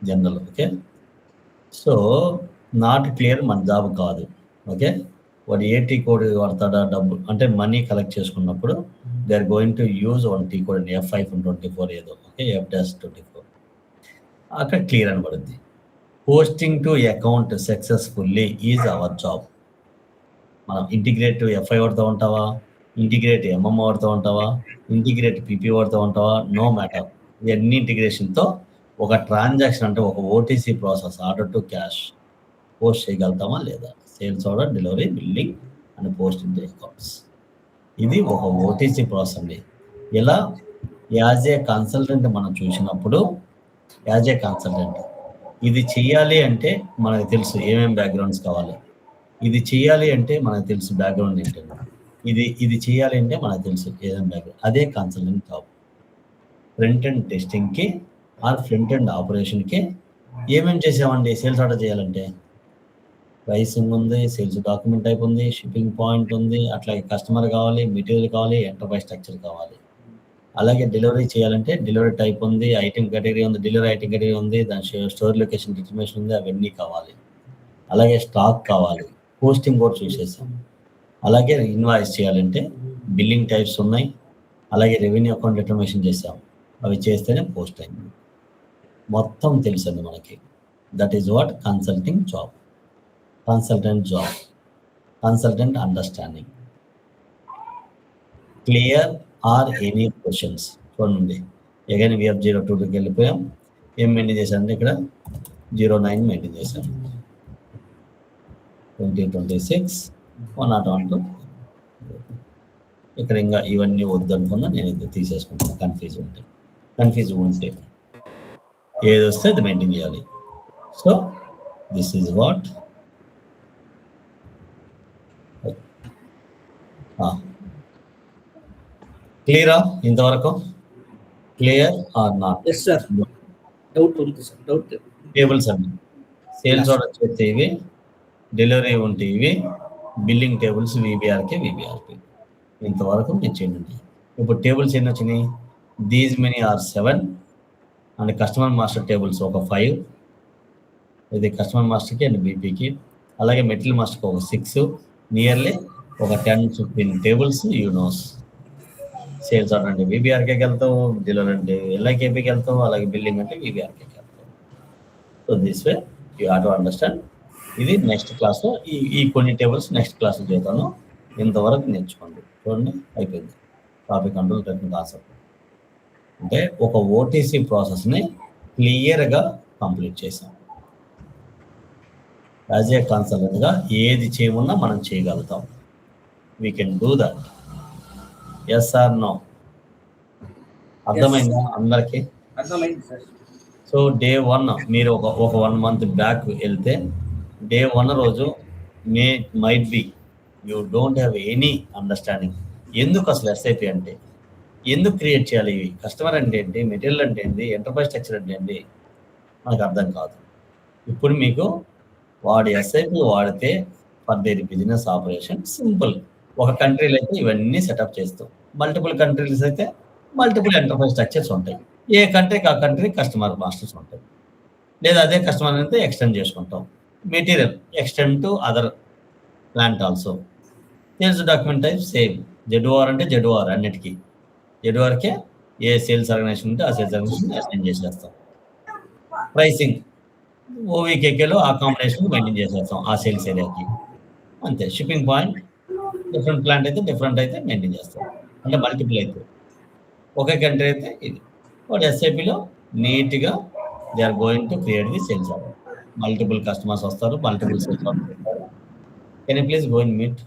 general. Okay so not clear, మన జాబ్ కాదు. ఓకే వాడు ఏ టీ కోడ్ వాడతాడా? డబ్బు అంటే మనీ కలెక్ట్ చేసుకున్నప్పుడు they are going to use 1 T code అండి, F524 ఏదో. ఓకే F-24 అక్కడ క్లియర్ అని పడుద్ది. Posting to account successfully is our job. మనం ఇంటిగ్రేట్ FI వాడుతూ ఉంటావా, ఇంటిగ్రేట్ MM వాడుతూ ఉంటావా, ఇంటిగ్రేట్ PP వాడుతూ ఉంటావా, నో మ్యాటర్. ఇవన్నీ ఇంటిగ్రేషన్తో ఒక ట్రాన్సాక్షన్ అంటే ఒక OTC process, order to cash post చేయగలుగుతామా లేదా? Sales order, delivery, billing and post in to accounts. ఇది ఒక OTC ప్రాసెస్ అండి. ఇలా యాజ్ ఏ కన్సల్టెంట్ మనం చూసినప్పుడు, యాజ్ ఏ కన్సల్టెంట్ ఇది చేయాలి అంటే మనకు తెలుసు ఏమేమి బ్యాక్గ్రౌండ్స్ కావాలి. ఇది చేయాలి అంటే మనకు తెలుసు బ్యాక్గ్రౌండ్ ఏంటంటే, ఇది చేయాలి అంటే మనకు తెలుసు ఏదైనా బ్యాక్గ్రౌండ్. అదే కన్సల్టెంట్ జాబ్. ఫ్రంట్ అండ్ టెస్టింగ్కి ఆర్ ఫ్రంట్ అండ్ ఆపరేషన్కి ఏమేమి చేసామండి? సేల్స్ ఆర్డర్ చేయాలంటే ప్రైసింగ్ ఉంది, సేల్స్ డాక్యుమెంట్ టైప్ ఉంది, షిప్పింగ్ పాయింట్ ఉంది, అట్లాగే కస్టమర్ కావాలి, మెటీరియల్ కావాలి, ఎంటర్ప్రైజ్ స్ట్రక్చర్ కావాలి. అలాగే డెలివరీ చేయాలంటే డెలివరీ టైప్ ఉంది, ఐటెం కేటగిరీ ఉంది, డెలివరీ ఐటెం కేటగిరీ ఉంది, దాని స్టోర్ లొకేషన్ డిటర్మినేషన్ ఉంది, అవన్నీ కావాలి. అలాగే స్టాక్ కావాలి, పోస్టింగ్ కూడా చూసేసాం. అలాగే ఇన్వాయిస్ చేయాలంటే బిల్లింగ్ టైప్స్ ఉన్నాయి, అలాగే రెవెన్యూ అకౌంట్ డిటర్మినేషన్ చేసాం, అవి చేస్తేనే పోస్ట్ అయింది. మొత్తం తెలుసండి మనకి. That is what consulting job, consultant understanding. Clear or any questions? చూడండి అగైన్ VF022కి వెళ్ళిపోయాం. ఏం మెయింటైన్ చేశానంటే ఇక్కడ 09 మెయింటైన్ చేశాను, 2026 101. ఇక్కడ ఇంకా ఇవన్నీ వద్దు అనుకున్నా, నేను ఇది తీసేసుకుంటాను. కన్ఫ్యూజ్ ఉంటే ఏది వస్తే అది మెయింటైన్ చేయాలి. సో దిస్ ఈజ్ వాట్ క్లియరా? ఇంతవరకు clear or not? Yes sir, doubt ఉంది సార్, డౌట్. టేబుల్స్ అండి, సేల్స్ ఆర్డర్ చేస్తే ఇవి, డెలివరీ ఉంటే ఇవి, బిల్లింగ్ టేబుల్స్ VBRకి. ఇంతవరకు నేను చేయండి. ఇప్పుడు టేబుల్స్ ఎన్ని వచ్చినాయి? These many are 7 and customer master tables ఒక 5, ఇది కస్టమర్ మాస్టర్కి అండ్ బీపీకి. అలాగే మెటీరియల్ మాస్టర్కి ఒక 6, నియర్లీ ఒక 10-15 టేబుల్స్ నోస్. సేల్స్ ఆర్డర్ అంటే వీబీఆర్కేకి వెళ్తాం, డీలర్ అంటే ఎల్ఐకేపీకి వెళ్తాం, అలాగే బిల్లింగ్ అంటే వీబీఆర్కేకి వెళ్తాం. So this way you have to understand. ఇది నెక్స్ట్ క్లాస్లో ఈ కొన్ని టేబుల్స్ నెక్స్ట్ క్లాస్లో చేస్తాను. ఇంతవరకు నేర్చుకోండి. చూడండి, అయిపోయింది టాపిక్ కంట్రోల్ టెక్నిక్ కాన్సెప్ట్. అంటే ఒక ఓటీసీ ప్రాసెస్ని క్లియర్గా కంప్లీట్ చేసాం. యాజ్ ఏ కన్సల్టెంట్గా ఏది చేయమన్నా మనం చేయగలుగుతాం. We can do that. Yes or no? అర్థమైందా అందరికీ? అర్థమైంది సార్. సో డే 1 మీరు ఒక 1 month బ్యాక్ వెళ్తే డే 1 రోజు might be you don't have any understanding. ఎందుకు అసలు ఎస్ఐపి అంటే, ఎందుకు క్రియేట్ చేయాలి, ఇవి కస్టమర్ అంటే ఏంటి, మెటీరియల్ అంటే ఏంటి, ఎంటర్ప్రైజ్ స్ట్రక్చర్ అంటే ఏంటి, మనకు అర్థం కాదు. ఇప్పుడు మీకు వాడి ఎస్ఐపి వాడితే for their business operation simple. ఒక కంట్రీలో అయితే ఇవన్నీ సెటప్ చేస్తాం, మల్టిపుల్ కంట్రీస్ అయితే మల్టిపుల్ ఎంటర్ప్రైజ్ స్ట్రక్చర్స్ ఉంటాయి. ఏ కంట్రీకి ఆ కంట్రీ కస్టమర్ మాస్టర్స్ ఉంటాయి, లేదా అదే కస్టమర్ అయితే ఎక్స్టెండ్ చేసుకుంటాం. Material extend to other plant also. Sales document type same. ZOR అంటే జెడ్ఓఆర్, అన్నిటికీ జెడ్ఓఆర్కే ఏ సేల్స్ ఆర్గనైజేషన్ ఉంటే ఆ సేల్స్ ఆర్గనైజేషన్ అసైన్ చేసేస్తాం. ప్రైసింగ్ ఓవీకేకేలో ఆ కాంబినేషన్ మెయింటైన్ చేసేస్తాం ఆ సేల్స్ ఏరియాకి, అంతే. షిప్పింగ్ పాయింట్ డిఫరెంట్ ప్లాంట్ అయితే డిఫరెంట్ అయితే మెయింటైన్ చేస్తాం, అంటే మల్టిపుల్ అయితే. ఒకే కంట్రీ అయితే ఇది. వాడు ఎస్ఐపిలో నీట్గా they are going to create the sales order. Multiple customers వస్తారు, మల్టిపుల్ సేల్స్ ఆర్డర్ వస్తారు. Can you please go in mute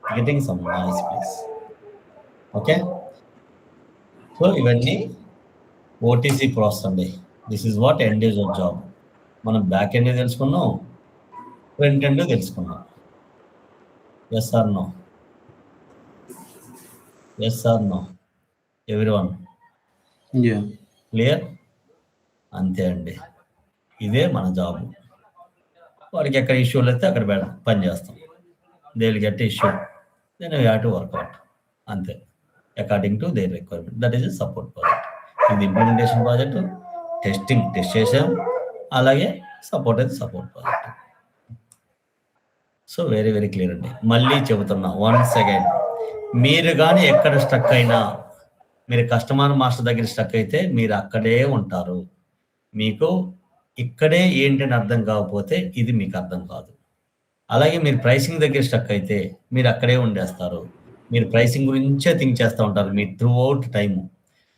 getting some noise please. Okay, so ఇవన్నీ ఓటీసీ ప్రాసెస్ అండి. This is what end user job. మనం back end తెలుసుకున్నాం, front end తెలుసుకున్నాం. Yes or no? Yes or no everyone? Clear? అంతే అండి, ఇదే మన job. వాడికి ఎక్కడ ఇష్యూలు అయితే అక్కడ పని చేస్తాం. They will get issue, then we have to work out, అంతే. According to their requirement. That is a support project. ఇది ఇంప్లిమెంటేషన్ ప్రాజెక్ట్. టెస్ట్ చేసాం, అలాగే సపోర్ట్ అయితే support project. So very very clear అండి. మళ్ళీ చెబుతున్నా వన్స్ అగైన్, మీరు కానీ ఎక్కడ స్ట్రక్ అయినా, మీరు కస్టమర్ మాస్టర్ దగ్గర స్ట్రక్ అయితే మీరు అక్కడే ఉంటారు. మీకు ఇక్కడే ఏంటని అర్థం కాకపోతే ఇది మీకు అర్థం కాదు. అలాగే మీరు ప్రైసింగ్ దగ్గర స్ట్రక్ అయితే మీరు అక్కడే ఉండేస్తారు. మీరు ప్రైసింగ్ గురించే థింక్ చేస్తూ ఉంటారు మీరు త్రూ అవుట్ టైము.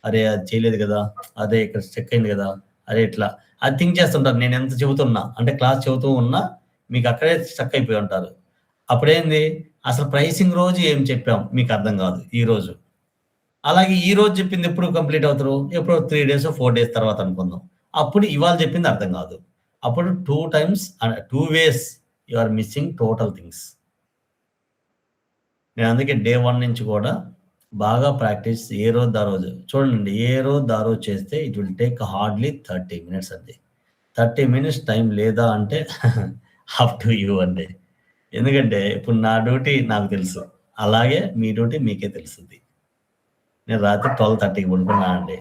అరే అది చేయలేదు కదా, అదే ఇక్కడ స్ట్రక్ అయింది కదా, అరే ఇట్లా అది థింక్ చేస్తుంటారు. నేను ఎంత చెబుతున్నా అంటే క్లాస్ చెబుతూ ఉన్నా మీకు అక్కడే స్ట్రక్ అయిపోయి ఉంటారు. అప్పుడేంది, అసలు ప్రైసింగ్ రోజు ఏం చెప్పాం మీకు అర్థం కాదు ఈ రోజు. అలాగే ఈ రోజు చెప్పింది ఎప్పుడు కంప్లీట్ అవుతారు, ఎప్పుడు 3 days 4 days తర్వాత అనుకుందాం. అప్పుడు ఇవాళ చెప్పింది అర్థం కాదు. అప్పుడు 2 times 2 ways you are missing total things. నేను అందుకే డే 1 నుంచి కూడా బాగా ప్రాక్టీస్, ఏ రోజు దా రోజు చూడండి. ఏ రోజు దా రోజు చేస్తే it will take hardly 30 minutes అండి. 30 minutes టైం లేదా అంటే అప్ టు యూ అండి. ఎందుకంటే ఇప్పుడు నా డ్యూటీ నాకు తెలుసు, అలాగే మీ డ్యూటీ మీకే తెలుస్తుంది. నేను రాత్రి 12:30కి పడుకున్నా అండి.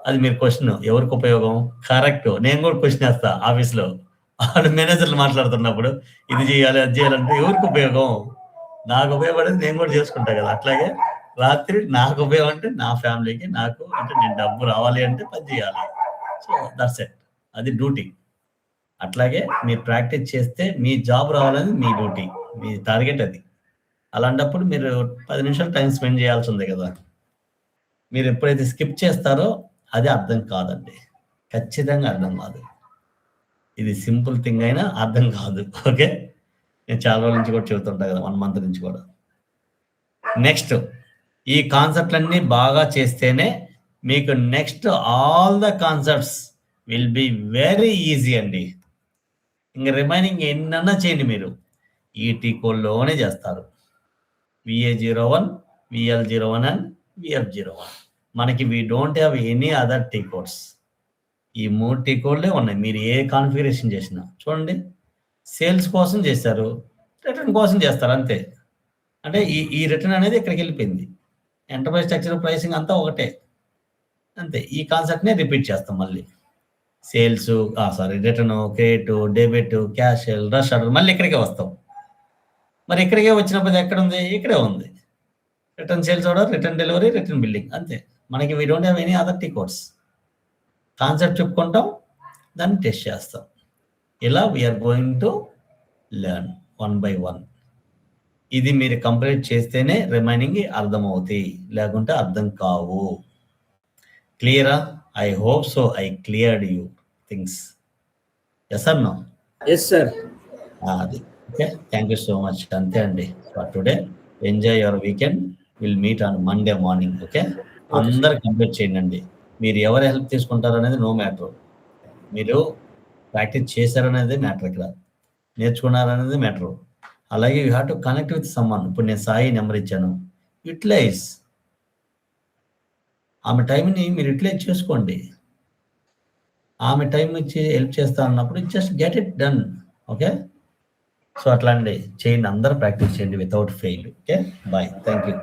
అది మీరు క్వశ్చన్ ఎవరికి ఉపయోగం? కరెక్ట్. నేను కూడా క్వశ్చన్ వేస్తా ఆఫీస్లో, వాళ్ళు మేనేజర్లు మాట్లాడుతున్నప్పుడు ఇది చేయాలి అది చేయాలంటే ఎవరికి ఉపయోగం? నాకు ఉపయోగపడేది నేను కూడా చేసుకుంటా కదా. అట్లాగే రాత్రి నాకు ఉపయోగం అంటే నా ఫ్యామిలీకి, నాకు అంటే నేను డబ్బు రావాలి అంటే పని చేయాలి. సో దట్స్ ఇట్, అది డ్యూటీ. అట్లాగే మీరు ప్రాక్టీస్ చేస్తే మీ జాబ్ రావాలని మీ డ్యూటీ, మీ టార్గెట్ అది. అలాంటప్పుడు మీరు 10 నిమిషాలు టైం స్పెండ్ చేయాల్సి ఉంది కదా. మీరు ఎప్పుడైతే స్కిప్ చేస్తారో అది అర్థం కాదండి, ఖచ్చితంగా అర్థం కాదు. ఇది సింపుల్ థింగ్ అయినా అర్థం కాదు. ఓకే, నేను చాలా రోజుల నుంచి కూడా చెబుతుంటా కదా, 1 month నుంచి కూడా. నెక్స్ట్ ఈ కాన్సెప్ట్లన్నీ బాగా చేస్తేనే మీకు next all the concepts will be very easy అండి. ఇంకా రిమైనింగ్ ఎన్నన్నా చేయండి, మీరు ఈ టీ కోడ్లోనే చేస్తారు. VA01, VL01 and VF01. మనకి we don't have any other T codes. ఈ 3 టీ కోడ్లే ఉన్నాయి. మీరు ఏ కాన్ఫిగరేషన్ చేసినా చూడండి, సేల్స్ కోసం చేశారు, రిటర్న్ కోసం చేస్తారు, అంతే. అంటే ఈ రిటర్న్ అనేది ఇక్కడికి వెళ్ళిపోయింది. ఎంటర్ప్రైజ్ స్ట్రక్చర్, ప్రైసింగ్ అంతా ఒకటే, అంతే. ఈ కాన్సెప్ట్నే రిపీట్ చేస్తాం మళ్ళీ. Sales, return, credit, debit, cash, rush order, మళ్ళీ ఇక్కడికే వస్తాం. మరి ఇక్కడికే వచ్చినప్పుడు ఎక్కడ ఉంది? ఇక్కడే ఉంది. Return sales order, return delivery, return billing, అంతే. మనకి we don't have any other T codes. Concept చెప్పుకుంటాం, దాన్ని టెస్ట్ చేస్తాం. ఇలా we're going to learn 1 by 1. ఇది మీరు కంప్లీట్ చేస్తేనే రిమైనింగ్ అర్థమవుతాయి, లేకుంటే అర్థం కావు. క్లియరా? I hope so I cleared you things. Yes or no? Yes sir. అది okay. Thank you so much. అంతే అండి for today. Enjoy your weekend. Will meet on Monday morning. Okay, అందరు కంప్లీట్ చేయండి. మీరు ఎవరు హెల్ప్ తీసుకుంటారు అనేది నో మ్యాటర్. మీరు ప్రాక్టీస్ చేశారనేది మ్యాటర్, ఇక్కడ నేర్చుకున్నారనేది మ్యాటర్. అలాగే you have to connect with someone. ఇప్పుడు నేను సాయి నెంబర్ ఇచ్చాను, యూటిలైజ్. ఆమె టైంని మీరు యూటిలైజ్ చేసుకోండి. ఆమె టైం ఇచ్చి హెల్ప్ చేస్తా అన్నప్పుడు just get it done. Okay, so అట్లా అండి చేయండి, అందరూ ప్రాక్టీస్ చేయండి without fail. Okay, bye, thank you.